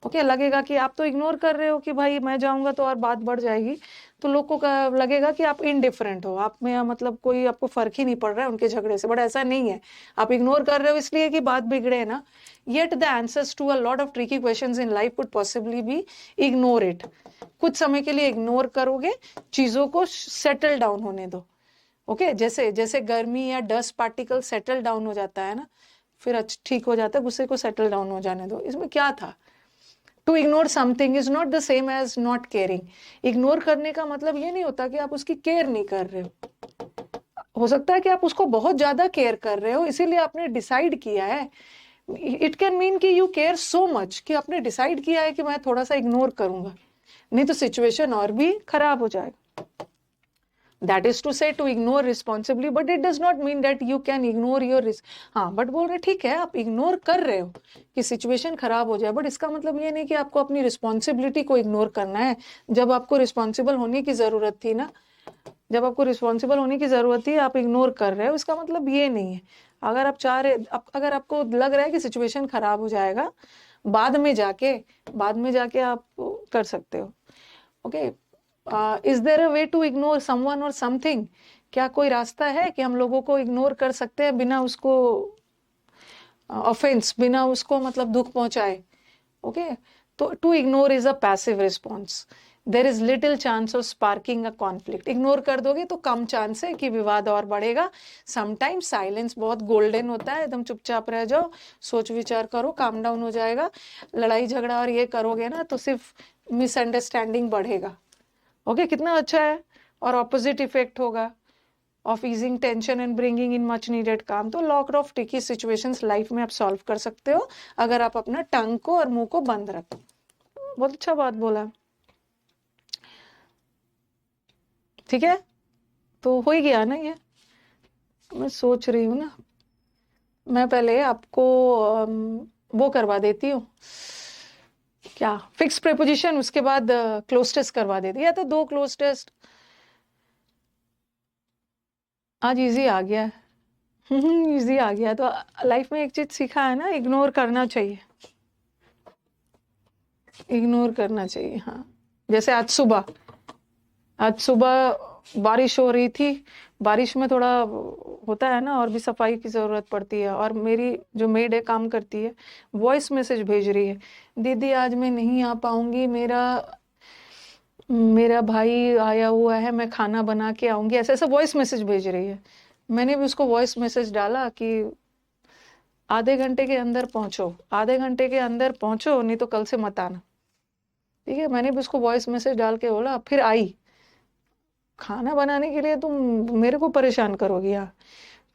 ओके, लगेगा कि आप तो इग्नोर कर रहे हो कि भाई मैं जाऊंगा तो और बात बढ़ जाएगी, तो लोग को लगेगा कि आप इनडिफरेंट हो, आप में मतलब कोई आपको फर्क ही नहीं पड़ रहा है उनके झगड़े से। बट ऐसा नहीं है, आप इग्नोर कर रहे हो इसलिए कि बात बिगड़े ना। Yet the answers to a lot of tricky questions in life could possibly be ignore it. कुछ समय के लिए इग्नोर करोगे, चीजों को सेटल डाउन होने दो। ओके, जैसे जैसे गर्मी या डस्ट पार्टिकल सेटल डाउन हो जाता है ना, फिर ठीक हो जाता है, गुस्से को सेटल डाउन हो जाने दो। इसमें क्या था? To ignore something is not the same as not caring. Ignore करने का मतलब ये नहीं होता कि आप उसकी केयर नहीं कर रहे हो सकता है कि आप उसको बहुत ज्यादा केयर कर रहे हो, इसीलिए आपने डिसाइड किया है। इट कैन मीन कि यू केयर सो मच कि आपने डिसाइड किया है कि मैं थोड़ा सा इग्नोर करूंगा, नहीं तो सिचुएशन और भी खराब हो जाएगा। That is to say to ignore responsibly, but it does not mean that you can ignore your risk. हाँ, बट बोल रहे ठीक है, आप इग्नोर कर रहे हो कि सिचुएशन खराब हो जाए, बट इसका मतलब ये नहीं कि आपको अपनी रिस्पॉन्सिबिलिटी को इग्नोर करना है। जब आपको रिस्पॉन्सिबल होने की जरूरत थी ना, जब आपको रिस्पॉन्सिबल होने की जरूरत थी, आप इग्नोर कर रहे हो, इसका मतलब ये नहीं है। अगर आप चाह रहे, अगर आपको लग रहा है कि सिचुएशन खराब हो जाएगा, बाद में जाके आप कर सकते हो। Okay, is there a way to ignore someone और समथिंग? क्या कोई रास्ता है कि हम लोगों को इग्नोर कर सकते हैं बिना उसको ऑफेंस, बिना उसको मतलब दुख पहुंचाए। ओके, तो to ignore is a passive response. There is little chance of sparking a conflict. Ignore कर दोगे तो कम चांस है कि विवाद और बढ़ेगा। समटाइम्स साइलेंस बहुत गोल्डन होता है, एकदम चुपचाप रह जाओ, सोच विचार करो, काम डाउन हो जाएगा। लड़ाई झगड़ा और ये करोगे ना तो सिर्फ मिसअंडरस्टैंडिंग बढ़ेगा। ओके, कितना अच्छा है। और ऑपोजिट इफेक्ट होगा of easing tension and bringing in much needed काम। तो lot of tricky situations life में आप सॉल्व कर सकते हो अगर आप अपना टंग को और मुंह को बंद रखो। बहुत अच्छा बात बोला, ठीक है। तो हो ही गया ना ये। मैं सोच रही हूँ ना, मैं पहले आपको वो करवा देती हूँ, क्या फिक्स प्रेपोजिशन, उसके बाद क्लोज टेस्ट करवा देती, या तो 2 क्लोज टेस्ट। आज इजी आ गया है। इजी आ गया। तो लाइफ में एक चीज सीखा है ना, इग्नोर करना चाहिए, इग्नोर करना चाहिए। हाँ, जैसे आज सुबह बारिश हो रही थी। बारिश में थोड़ा होता है ना, और भी सफाई की जरूरत पड़ती है। और मेरी जो मेड है, काम करती है, वॉइस मैसेज भेज रही है, दीदी आज मैं नहीं आ पाऊंगी, मेरा मेरा भाई आया हुआ है, मैं खाना बना के आऊंगी, ऐसे ऐसे वॉइस मैसेज भेज रही है। मैंने भी उसको वॉइस मैसेज डाला कि आधे घंटे के अंदर पहुंचो, आधे घंटे के अंदर पहुंचो, नहीं तो कल से मत आना। ठीक है, मैंने भी उसको वॉइस मैसेज डाल के बोला। फिर आई, खाना बनाने के लिए तुम मेरे को परेशान करोगी यार।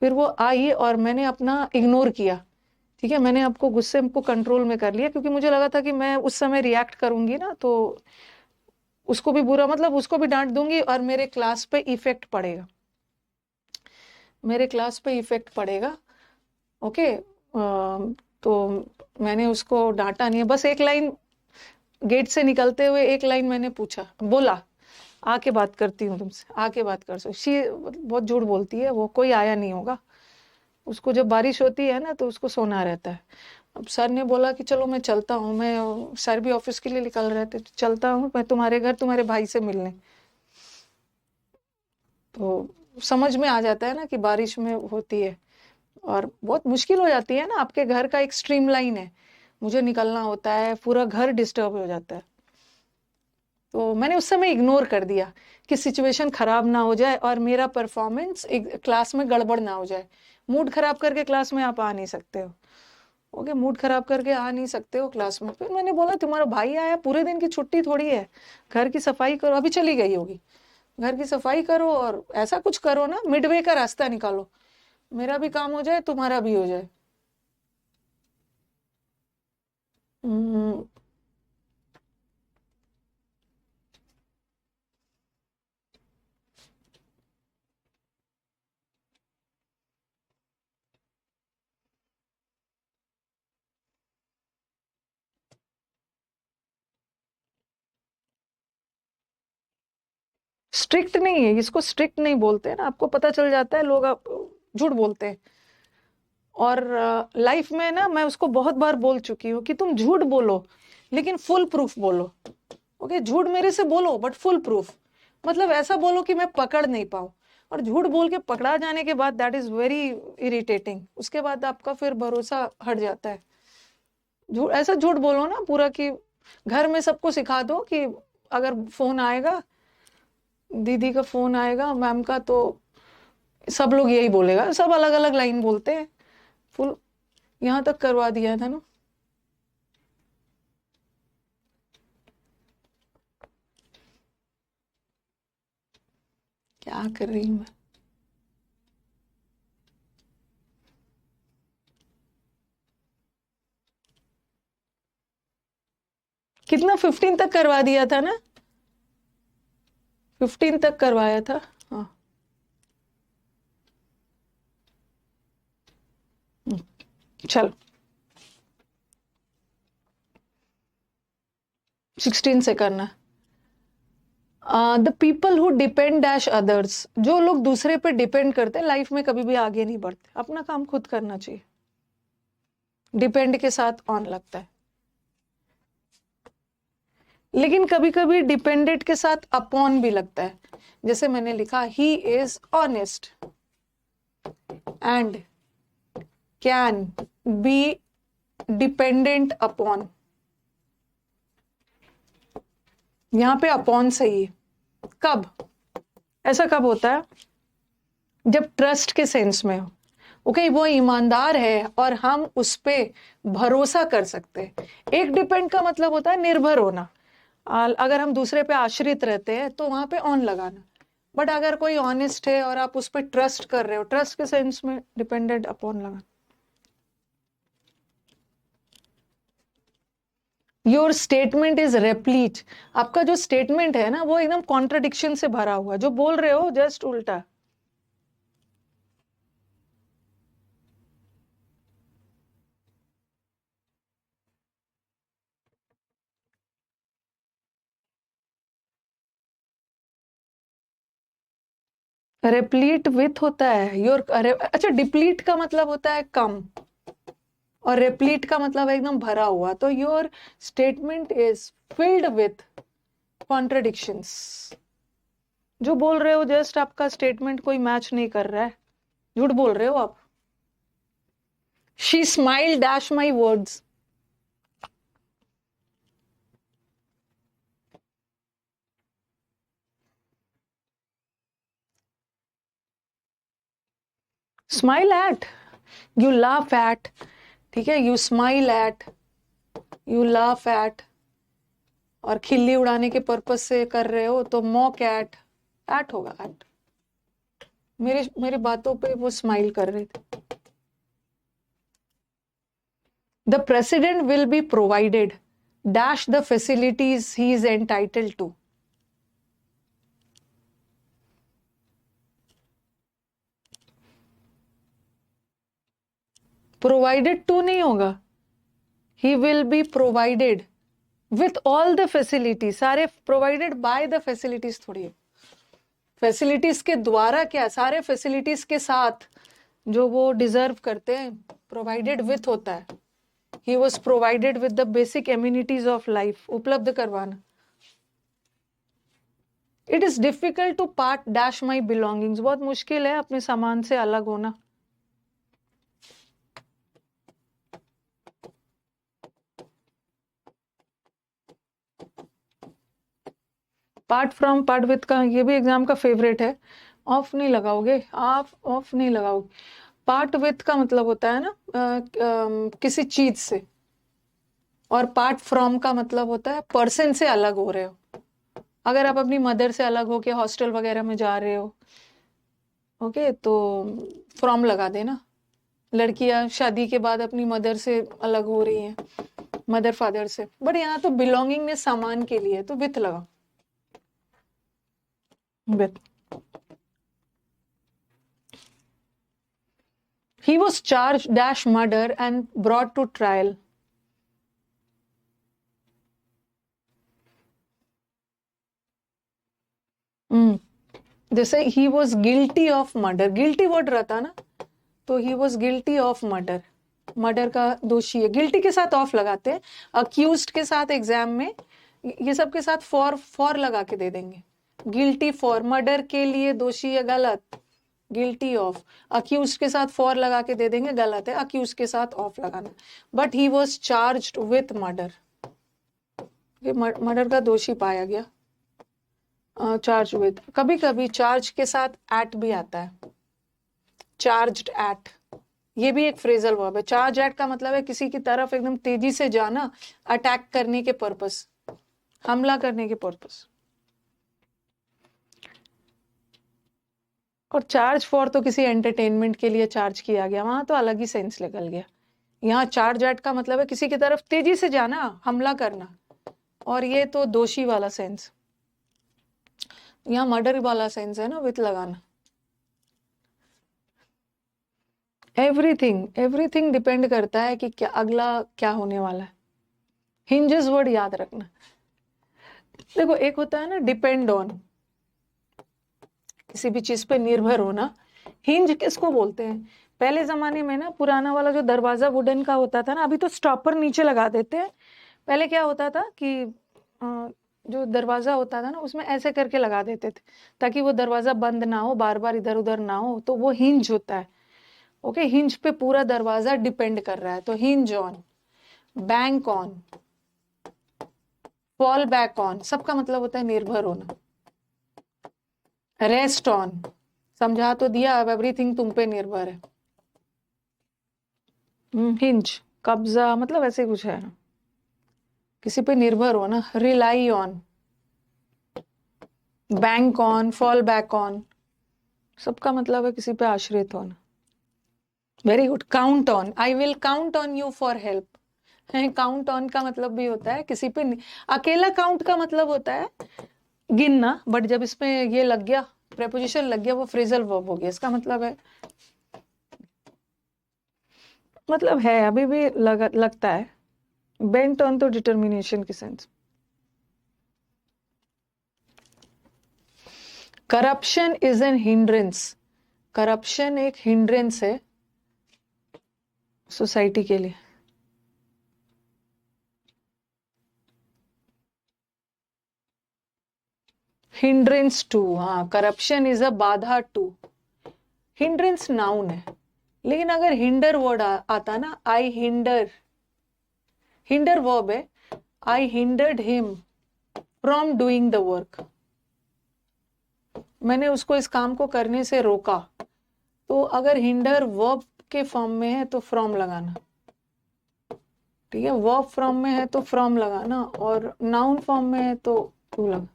फिर वो आई और मैंने अपना इग्नोर किया। ठीक है, मैंने आपको गुस्से को कंट्रोल में कर लिया, क्योंकि मुझे लगा था कि मैं उस समय रिएक्ट करूंगी ना तो उसको भी बुरा, मतलब उसको भी डांट दूंगी और मेरे क्लास पे इफेक्ट पड़ेगा, मेरे क्लास पे इफेक्ट पड़ेगा। ओके, तो मैंने उसको डांटा नहीं है, बस एक लाइन गेट से निकलते हुए एक लाइन मैंने पूछा, बोला आके बात करती हूँ तुमसे, आके बात कर सो। शी बहुत झूठ बोलती है वो, कोई आया नहीं होगा। उसको जब बारिश होती है ना तो उसको सोना रहता है। अब सर ने बोला कि चलो मैं चलता हूँ, मैं सर भी ऑफिस के लिए निकल रहे थे, चलता हूँ मैं तुम्हारे घर तुम्हारे भाई से मिलने। तो समझ में आ जाता है ना कि बारिश में होती है और बहुत मुश्किल हो जाती है ना, आपके घर का एक स्ट्रीम लाइन है, मुझे निकलना होता है, पूरा घर डिस्टर्ब हो जाता है। तो मैंने उस समय इग्नोर कर दिया कि सिचुएशन खराब ना हो जाए और मेरा परफॉर्मेंस क्लास में गड़बड़ ना हो जाए। मूड खराब करके क्लास में आप आ नहीं सकते हो। ओके, मूड खराब करके आ नहीं सकते हो क्लास में। फिर मैंने बोला तुम्हारा भाई आया, पूरे दिन की छुट्टी थोड़ी है, घर की सफाई करो, अभी चली गई होगी, घर की सफाई करो और ऐसा कुछ करो ना, मिडवे का रास्ता निकालो, मेरा भी काम हो जाए तुम्हारा भी हो जाए। स्ट्रिक्ट नहीं है, इसको स्ट्रिक्ट नहीं बोलते हैं ना, आपको पता चल जाता है, लोग आप झूठ बोलते हैं। और लाइफ में ना मैं उसको बहुत बार बोल चुकी हूँ कि तुम झूठ बोलो लेकिन फुल प्रूफ बोलो। ओके, झूठ मेरे से बोलो बट फुल प्रूफ, मतलब ऐसा बोलो कि मैं पकड़ नहीं पाऊं। और झूठ बोल के पकड़ा जाने के बाद दैट इज वेरी इरिटेटिंग, उसके बाद आपका फिर भरोसा हट जाता है। झूठ, ऐसा झूठ बोलो ना पूरा कि घर में सबको सिखा दो कि अगर फोन आएगा, दीदी का फोन आएगा, मैम का, तो सब लोग यही बोलेगा, सब अलग अलग लाइन बोलते हैं। फुल यहाँ तक करवा दिया था ना। क्या कर रही हूँ मैं। कितना 15 तक करवा दिया था ना, 15 तक करवाया था। हाँ, चलो 16 से करना। The people who depend dash others, जो लोग दूसरे पे डिपेंड करते हैं लाइफ में कभी भी आगे नहीं बढ़ते, अपना काम खुद करना चाहिए। डिपेंड के साथ ऑन लगता है, लेकिन कभी कभी डिपेंडेंट के साथ अपॉन भी लगता है। जैसे मैंने लिखा he is honest and can be dependent upon, यहां पे अपॉन सही है। कब, ऐसा कब होता है? जब ट्रस्ट के सेंस में हो, ओके वो ईमानदार है और हम उस पे भरोसा कर सकते हैं। एक डिपेंड का मतलब होता है निर्भर होना, अगर हम दूसरे पे आश्रित रहते हैं तो वहां पे ऑन लगाना। बट अगर कोई ऑनेस्ट है और आप उस पर ट्रस्ट कर रहे हो, ट्रस्ट के सेंस में डिपेंडेंट अपॉन लगाना। योर स्टेटमेंट इज रेप्लीट, आपका जो स्टेटमेंट है ना वो एकदम कॉन्ट्रडिक्शन से भरा हुआ, जो बोल रहे हो जस्ट उल्टा। रेप्लीट विथ होता है योर, अच्छा डिप्लीट का मतलब होता है कम, और रेप्लीट का मतलब है एकदम भरा हुआ। तो your statement is filled with contradictions, जो बोल रहे हो जस्ट आपका स्टेटमेंट कोई मैच नहीं कर रहा है, झूठ बोल रहे हो आप। She smile dash my words, smile at, you laugh at, ठीक है, you smile at, you laugh at, और खिल्ली उड़ाने के पर्पज से कर रहे हो तो मॉक एट होगा, एट। मेरी बातों पे वो स्माइल कर रहे थे। The president will be provided dash the facilities he is entitled to, provided to नहीं होगा, he will be provided with all the facilities, सारे प्रोवाइडेड बाय द फैसिलिटीज थोड़ी है, फैसिलिटीज के द्वारा क्या, सारे फैसिलिटीज के साथ जो वो डिजर्व करते हैं, प्रोवाइडेड विथ होता है। He was provided with the basic amenities of life, उपलब्ध करवाना। It is difficult to part dash my belongings, बहुत मुश्किल है अपने सामान से अलग होना। पार्ट फ्रॉम पार्ट विथ का ये भी एग्जाम का फेवरेट है। ऑफ नहीं लगाओगे आप, ऑफ नहीं लगाओगे। पार्ट विथ का मतलब होता है ना किसी चीज से, और पार्ट फ्रॉम का मतलब होता है पर्सन से अलग हो रहे हो। अगर आप अपनी मदर से अलग हो के हॉस्टल वगैरह में जा रहे हो, ओके, तो फ्रॉम लगा देना। लड़कियां शादी के बाद अपनी मदर से अलग हो रही हैं, मदर फादर से, बट यहाँ तो बिलोंगिंग में सामान के लिए तो विथ लगा, with. He was charged dash murder and brought to trial. जैसे he was guilty of murder, guilty word रहता ना, तो he was guilty of murder, murder का दोषी है। गिल्टी के साथ ऑफ लगाते हैं, अक्यूज्ड के साथ एग्जाम में ये सब के साथ फॉर लगा के दे देंगे। गिल्टी फॉर, मर्डर के लिए दोषी है, गलत, गिल्टी ऑफ। अक्यूज के साथ फॉर लगा के दे देंगे, गलत है, अक्यूज के साथ ऑफ लगाना। But he was charged with murder, murder का दोषी पाया गया। चार्ज विथ, कभी कभी चार्ज के साथ एट भी आता है, चार्ज्ड एट, ये भी एक फ्रेजल वर्ब है। चार्ज एट का मतलब है किसी की तरफ एकदम तेजी से जाना, अटैक करने के पर्पस, हमला करने के पर्पस। और चार्ज फॉर तो किसी एंटरटेनमेंट के लिए चार्ज किया गया, वहां तो अलग ही सेंस निकल गया। यहाँ चार्ज एट का मतलब है किसी की तरफ तेजी से जाना, हमला करना, और ये तो दोषी वाला सेंस। यहाँ मर्डर वाला सेंस है ना, विथ लगाना। एवरीथिंग, एवरीथिंग डिपेंड करता है कि क्या अगला क्या होने वाला है। हिंजेस वर्ड याद रखना। देखो एक होता है ना डिपेंड ऑन, किसी भी चीज पे निर्भर होना। हिंज किसको बोलते हैं? पहले जमाने में ना, पुराना वाला जो दरवाजा वुडन का होता था ना, अभी तो स्टॉपर नीचे लगा देते हैं। पहले क्या होता था कि जो दरवाजा होता था ना, उसमें ऐसे करके लगा देते थे ताकि वो दरवाजा बंद ना हो, बार बार इधर उधर ना हो, तो वो हिंज होता है। ओके, हिंज पे पूरा दरवाजा डिपेंड कर रहा है, तो hinge on, bank on, fall back on, सबका मतलब होता है निर्भर होना। रेस्ट ऑन, समझा तो दिया, अब एवरीथिंग तुम पे निर्भर है। हिंज, कब्जा, मतलब ऐसे कुछ है, किसी पे निर्भर हो ना। Rely on, bank on, fall back on, सबका मतलब है किसी पे आश्रित होना। Very good. Count on, I will count on you for help. Count on का मतलब भी होता है किसी पे अकेला काउंट का मतलब होता है गिनना, बट जब इसमें ये लग गया, प्रेपोजिशन लग गया, वो फ्रेजल वर्ब हो गया, इसका मतलब है, मतलब है अभी भी लगता है। बेंट ऑन तो डिटर्मिनेशन के sense. Corruption is an hindrance, corruption एक हिंड्रेंस है सोसाइटी के लिए। हिंड्रेंस टू, हाँ, करप्शन इज अ बाधा टू। हिंड्रेंस नाउन है, लेकिन अगर हिंडर वर्ड आता ना, आई हिंडर, हिंडर वर्ब है, I hindered him from doing the work, मैंने उसको इस काम को करने से रोका। तो अगर हिंडर वर्ब के फॉर्म में है तो फ्रॉम लगाना, ठीक है, वर्ब फ्रॉम में है तो फ्रॉम लगाना, और नाउन फॉर्म में है तो टू लगा।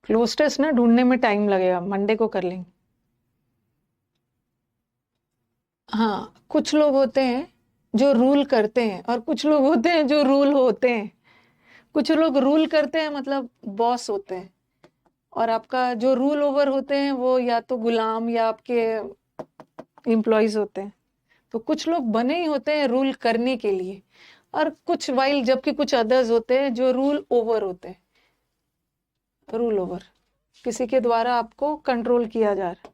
क्लोज टेस्ट ना ढूंढने में टाइम लगेगा, मंडे को कर लेंगे। हाँ, कुछ लोग होते हैं जो रूल करते हैं, और कुछ लोग होते हैं जो रूल होते हैं। कुछ लोग रूल करते हैं मतलब बॉस होते हैं, और आपका जो रूल ओवर होते हैं वो या तो गुलाम या आपके एम्प्लॉयज होते हैं। तो कुछ लोग बने ही होते हैं रूल करने के लिए, और कुछ वाइल, जबकि कुछ अदर्स होते हैं जो रूल ओवर होते हैं। रूल ओवर, किसी के द्वारा आपको कंट्रोल किया जा रहा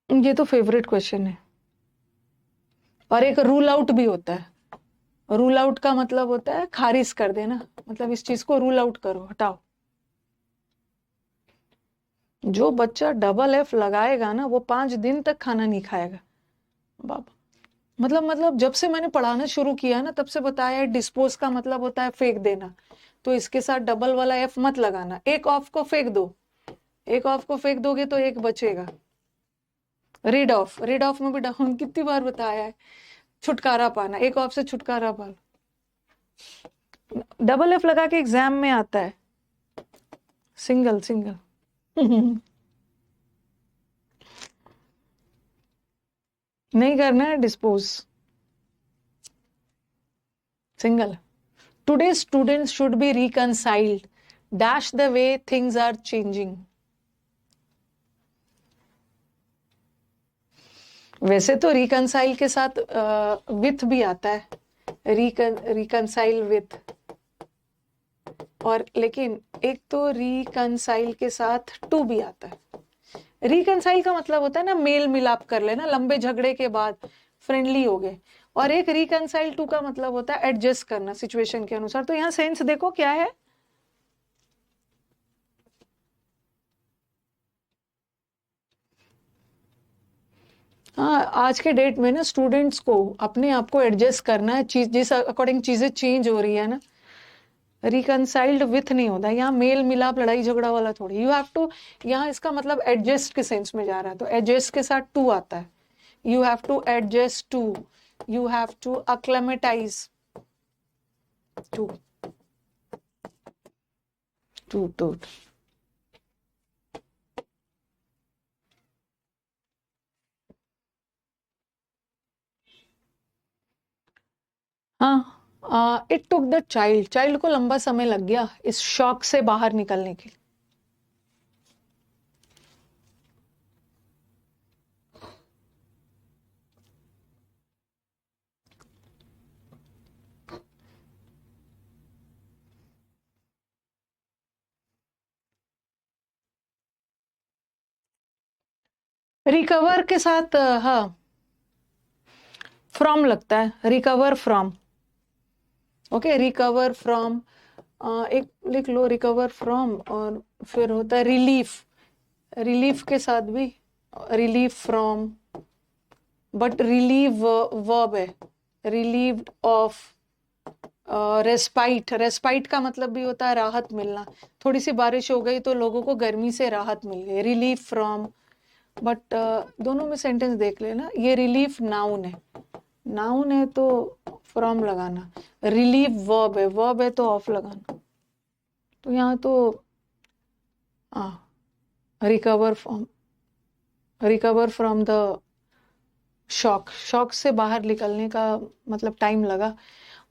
है। ये तो फेवरेट क्वेश्चन है। और एक रूल आउट भी होता है। रूल आउट का मतलब होता है खारिज कर देना, मतलब इस चीज को रूल आउट करो, हटाओ। जो बच्चा डबल एफ लगाएगा ना, वो 5 दिन तक खाना नहीं खाएगा बाबा। मतलब जब से मैंने पढ़ाना शुरू किया ना, तब से बताया है डिस्पोज का मतलब होता है फेंक देना, तो इसके साथ डबल वाला एफ मत लगाना। एक ऑफ को फेंक दो, एक ऑफ को फेंक दोगे तो एक बचेगा। रीड ऑफ, रीड ऑफ में भी डाउन कितनी बार बताया है, छुटकारा पाना, एक ऑफ से छुटकारा पाना। डबल एफ लगा के एग्जाम में आता है, सिंगल सिंगल। नहीं करना है dispose, single. Today students should be reconciled dash the way things are changing. वैसे तो रिकनसाइल के साथ विथ भी आता है, रिकनसाइल विथ, और लेकिन एक तो रिकनसाइल के साथ टू भी आता है। रिकनसाइल का मतलब होता है ना मेल मिलाप कर लेना, लंबे झगड़े के बाद फ्रेंडली हो गए। और एक रिकनसाइल टू का मतलब होता है एडजस्ट करना सिचुएशन के अनुसार। तो यहाँ सेंस देखो क्या है, हाँ, आज के डेट में ना स्टूडेंट्स को अपने आप को एडजस्ट करना है, चीज जिस अकॉर्डिंग चीजें चेंज हो रही है ना। रिकनसाइल्ड विथ नहीं होता यहाँ, मेल मिलाप लड़ाई झगड़ा वाला थोड़ी। यू हैव टू, यहाँ इसका मतलब एडजस्ट के सेंस में जा रहा है, तो एडजस्ट के साथ टू आता है। You have to adjust to, you have to acclimatise to, to. हाँ, it took the child, child को लंबा समय लग गया इस शॉक से बाहर निकलने के लिए। रिकवर के साथ हाँ, फ्रॉम लगता है, recover from. Okay, recover from, एक लिख लो रिकवर फ्रॉम, और फिर होता है रिलीफ, रिलीफ के साथ भी relief from, but relieve verb है, रिलीव्ड ऑफ। रेस्पाइट, रेस्पाइट का मतलब भी होता है राहत मिलना, थोड़ी सी बारिश हो गई तो लोगों को गर्मी से राहत मिल गई, रिलीफ फ्रॉम। बट दोनों में सेंटेंस देख लेना, ये रिलीफ नाउन है, नाउन है तो फ्रॉम लगाना, रिलीव वर्ब है, वर्ब है तो ऑफ लगाना। तो यहाँ तो recover from, recover from the shock, shock से बाहर निकलने का मतलब टाइम लगा।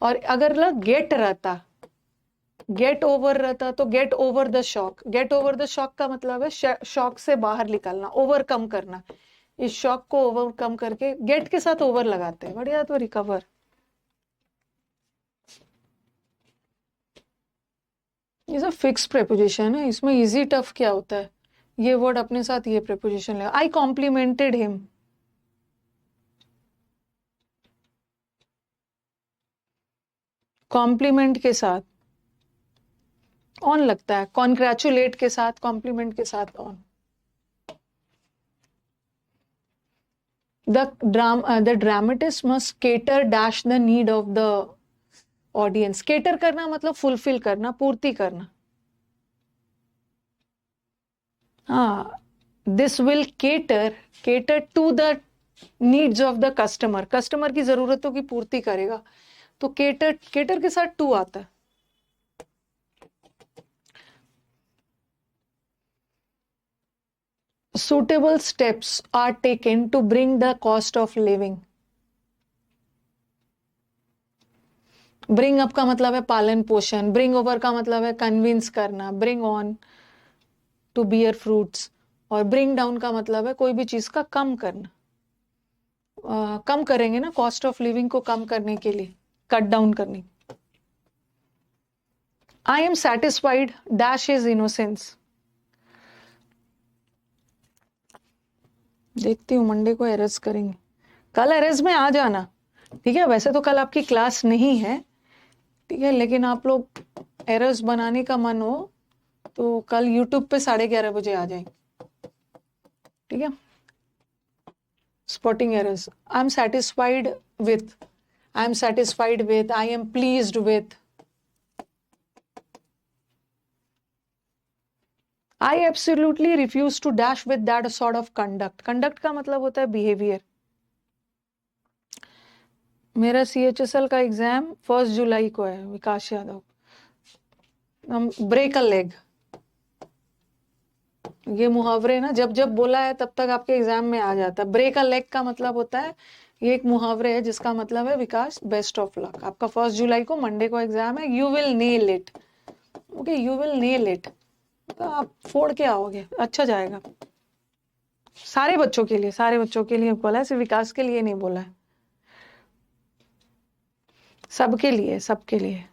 और अगर लग गेट रहता, गेट ओवर रहता तो get over the shock, get over the shock का मतलब है शॉक से बाहर निकलना, ओवरकम करना, इस शॉक को ओवरकम करके गेट के साथ ओवर लगाते हैं, बढ़िया। तो रिकवर, ये सब फिक्स प्रेपोजिशन है, इसमें इजी टफ क्या होता है, ये वर्ड अपने साथ ये प्रेपोजिशन लगा। आई कॉम्प्लीमेंटेड हिम, कॉम्प्लीमेंट के साथ ऑन लगता है, कॉन्ग्रेचुलेट के साथ, कॉम्प्लीमेंट के साथ on. the dramatist must cater dash the need of the audience, cater करना मतलब फुलफिल करना, पूर्ति करना। हाँ, this will cater to the needs of the customer, customer की जरूरतों की पूर्ति करेगा, तो cater के साथ to आता है। suitable steps are taken to bring the cost of living, bring up का मतलब है पालन पोषण, ब्रिंग ओवर का मतलब है कन्विंस करना, bring on to bear fruits, और ब्रिंग डाउन का मतलब है कोई भी चीज का कम करना। कम करेंगे ना, कॉस्ट ऑफ लिविंग को कम करने के लिए, कट डाउन करने। आई am satisfied dash is innocence, देखती हूँ मंडे को एरर्स करेंगे, कल एरर्स में आ जाना, ठीक है। वैसे तो कल आपकी क्लास नहीं है, ठीक है, लेकिन आप लोग एरर्स बनाने का मन हो तो कल यूट्यूब पे 11:30 बजे आ जाएंगे, ठीक है। Spotting errors, I am satisfied with, I am satisfied with, I am pleased with, I absolutely refuse to dash with that sort of conduct, conduct का मतलब होता है बिहेवियर। मेरा CHSL का एग्जाम 1 जुलाई को है, विकास यादव, हम ब्रेक अ लेग, ये मुहावरे ना जब जब बोला है तब तक आपके एग्जाम में आ जाता है। ब्रेक अ लेग का मतलब होता है, ये एक मुहावरे है जिसका मतलब है विकास बेस्ट ऑफ लक, आपका 1 जुलाई को मंडे को एग्जाम है, you will nail it, okay, you will nail it, तो आप फोड़ के आओगे, अच्छा जाएगा। सारे बच्चों के लिए, सारे बच्चों के लिए बोला है, सिर्फ विकास के लिए नहीं बोला है, सबके लिए, सबके लिए।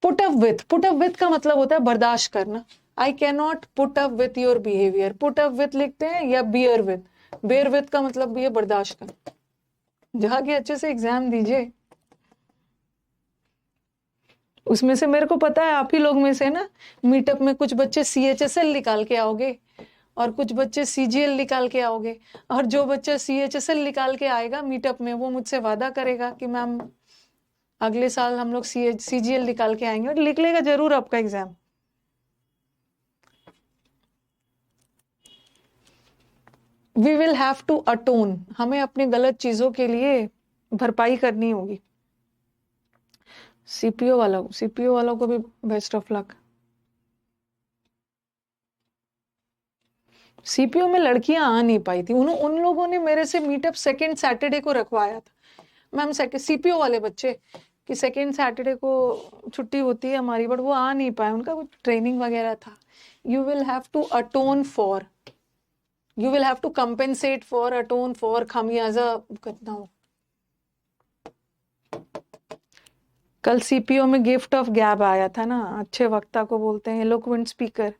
Put up with, put up with का मतलब होता है बर्दाश्त करना। I can not put up with your behaviour, put up with लिखते हैं या बियर विथ, बेयर विथ का मतलब भी है बर्दाश्त करना। जाके अच्छे से एग्जाम दीजिए, उसमें से मेरे को पता है आप ही लोग में से ना मीटअप में कुछ बच्चे CHSL निकाल के आओगे और कुछ बच्चे CGL निकाल के आओगे, और जो बच्चा CHSL निकाल के आएगा मीटअप में वो मुझसे वादा करेगा कि मैम अगले साल हम लोग CGL निकाल के आएंगे, और लिख लेगा जरूर आपका exam. We will have to atone, हमें अपनी गलत चीजों के लिए भरपाई करनी होगी। सीपीओ वालों को भी बेस्ट ऑफ लक। सीपीओ में लड़कियां आ नहीं पाई थी, उन लोगों ने मेरे से मीटअप सेकेंड सैटरडे को रखवाया था। मैम सीपीओ वाले बच्चे कि सेकेंड सैटरडे को छुट्टी होती है हमारी, बट वो आ नहीं पाए, उनका कुछ ट्रेनिंग वगैरह था। You will have to atone for, you will have to compensate for, atone for, खामियाजा कितना हो। कल सीपीओ में गिफ्ट ऑफ गैब आया था ना, अच्छे वक्ता को बोलते हैं एलोक्वेंट स्पीकर।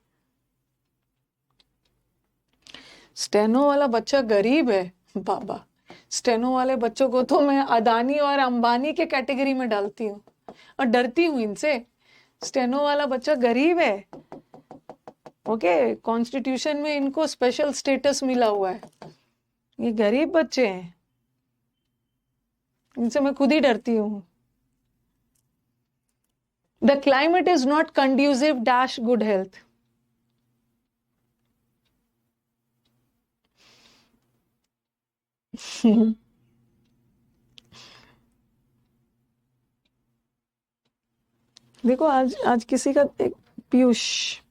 स्टेनो वाला बच्चा गरीब है बाबा, स्टेनो वाले बच्चों को तो मैं अदानी और अंबानी के कैटेगरी में डालती हूँ और डरती हूँ इनसे। स्टेनो वाला बच्चा गरीब है, ओके, कॉन्स्टिट्यूशन में इनको स्पेशल स्टेटस मिला हुआ है, ये गरीब बच्चे हैं, इनसे मैं खुद ही डरती हूँ। The climate is not conducive dash good health. देखो आज आज किसी का एक पीयूष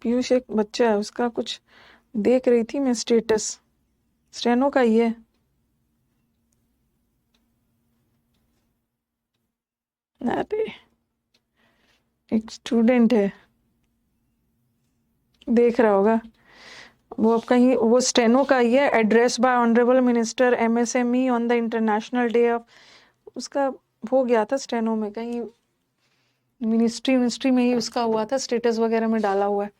पीयूष एक बच्चा है, उसका कुछ देख रही थी मैं स्टेटस, स्टेनो का ही है। अरे एक स्टूडेंट है, देख रहा होगा वो, अब कहीं वो स्टेनो का ही है। Address bye honourable minister MSME on the international day of, उसका हो गया था स्टेनो में, कहीं मिनिस्ट्री में ही उसका हुआ था, स्टेटस वगैरह में डाला हुआ है।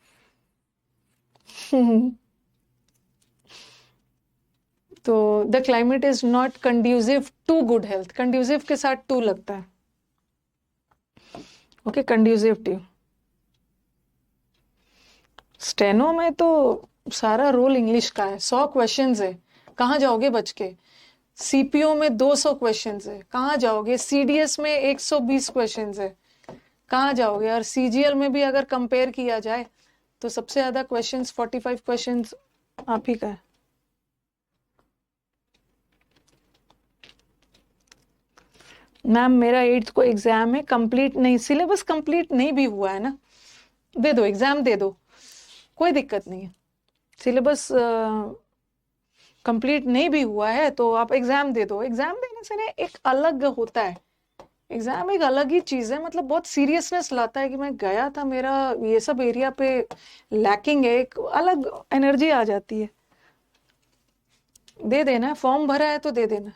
तो the climate is not conducive to good health, conducive के साथ टू लगता है, ओके, कंड्यूसिव टू। स्टेनो में तो सारा रोल इंग्लिश का है, 100 क्वेश्चंस है, कहाँ जाओगे बच के। सीपीओ में 200 क्वेश्चंस है, कहाँ जाओगे। सीडीएस में 120 क्वेश्चंस है, कहाँ जाओगे। और सीजीएल में भी अगर कंपेयर किया जाए तो सबसे ज्यादा क्वेश्चंस 45 क्वेश्चंस आप ही का है। मैम मेरा 8th को एग्जाम है, कंप्लीट नहीं, सिलेबस कंप्लीट नहीं भी हुआ है ना, दे दो एग्जाम दे दो, कोई दिक्कत नहीं है। सिलेबस कंप्लीट नहीं भी हुआ है तो आप एग्जाम दे दो। एग्जाम देने से ना एक अलग होता है, एग्जाम एक अलग ही चीज है, मतलब बहुत सीरियसनेस लाता है कि मैं गया था, मेरा ये सब एरिया पे लैकिंग है, एक अलग एनर्जी आ जाती है। दे देना, फॉर्म भरा है तो दे देना।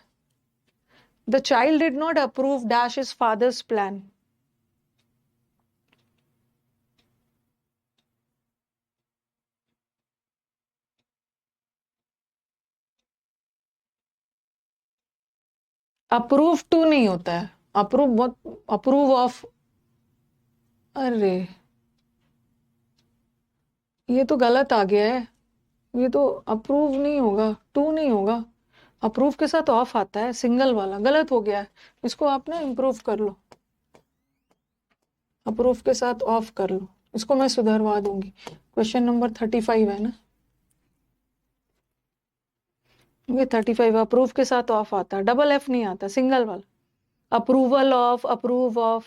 The child did not approve dash his father's plan. Approve to नहीं होता है, अप्रूव बहुत, अप्रूव ऑफ। अरे ये तो गलत आ गया है, ये तो अप्रूव नहीं होगा, टू नहीं होगा, अप्रूव के साथ ऑफ आता है, सिंगल वाला गलत हो गया है, इसको आप ना इम्प्रूव कर लो, अप्रूव के साथ ऑफ कर लो, इसको मैं सुधरवा दूंगी। क्वेश्चन नंबर 35 है ना, ये 35 अप्रूव के साथ ऑफ आता है, डबल एफ नहीं आता, सिंगल वाला, approval of, approve of,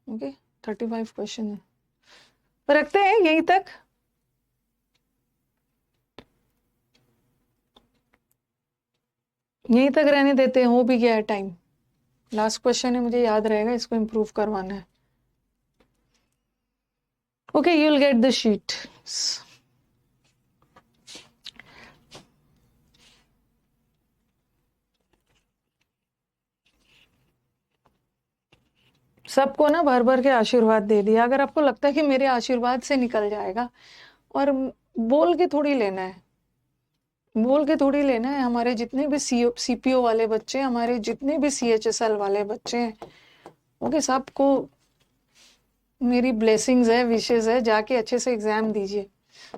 okay. 35 question है, रखते हैं यहीं तक। यहीं तक रहने देते हैं, हो भी गया है टाइम। लास्ट क्वेश्चन है, मुझे याद रहेगा, इसको इम्प्रूव करवाना है। Okay, you will get the sheet. सबको ना भर भर के आशीर्वाद दे दिया। अगर आपको लगता है कि मेरे आशीर्वाद से निकल जाएगा, और बोल के थोड़ी लेना है, बोल के थोड़ी लेना है। हमारे जितने भी सीपीओ वाले बच्चे, हमारे जितने भी सीएचएसएल वाले बच्चे हैं, ओके, सबको मेरी ब्लेसिंग्स है, विशेस है, जाके अच्छे से एग्जाम दीजिए।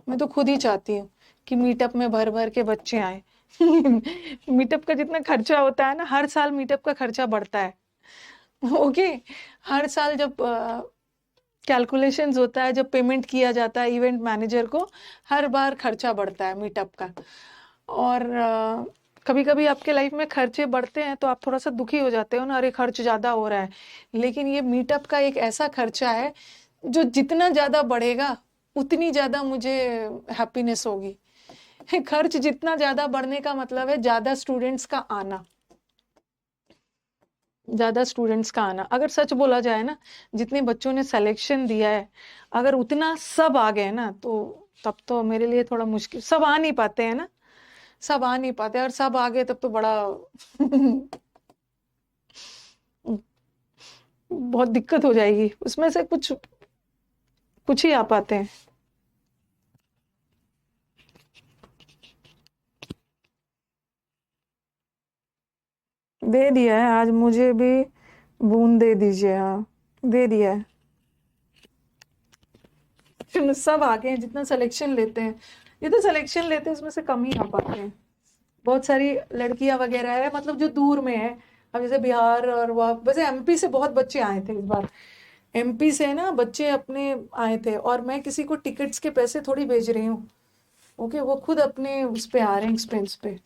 मैं तो खुद ही चाहती हूँ कि मीटअप में भर भर के बच्चे आए। मीटअप का जितना खर्चा होता है ना, हर साल मीटअप का खर्चा बढ़ता है, ओके। हर साल जब कैलकुलेशंस होता है, जब पेमेंट किया जाता है इवेंट मैनेजर को, हर बार खर्चा बढ़ता है मीटअप का। और कभी कभी आपके लाइफ में खर्चे बढ़ते हैं तो आप थोड़ा सा दुखी हो जाते हो ना, अरे खर्च ज्यादा हो रहा है। लेकिन ये मीटअप का एक ऐसा खर्चा है जो जितना ज्यादा बढ़ेगा उतनी ज्यादा मुझे हैप्पीनेस होगी। खर्च जितना ज्यादा बढ़ने का मतलब है ज्यादा स्टूडेंट्स का आना, ज्यादा स्टूडेंट्स का आना। अगर सच बोला जाए ना, जितने बच्चों ने सिलेक्शन दिया है, अगर उतना सब आ गए ना, तो तब तो मेरे लिए थोड़ा मुश्किल, सब आ नहीं पाते हैं ना, सब आ नहीं पाते, और सब आ गए तब तो बड़ा बहुत दिक्कत हो जाएगी। उसमें से कुछ कुछ ही आ पाते हैं। दे दिया है आज, मुझे भी बूंद दे दीजिए। हाँ, दे दिया है। सब आ गए हैं, जितना सिलेक्शन लेते हैं, ये तो सिलेक्शन लेते हैं उसमें से कम ही आ पाते हैं। बहुत सारी लड़कियां वगैरह है, मतलब जो दूर में है। अब जैसे बिहार और वह, वैसे एमपी से बहुत बच्चे आए थे इस बार। एमपी से ना बच्चे अपने आए थे, और मैं किसी को टिकट्स के पैसे थोड़ी भेज रही हूँ। ओके, वो खुद अपने उस पे आ रहे हैं, एक्सपेंस पे।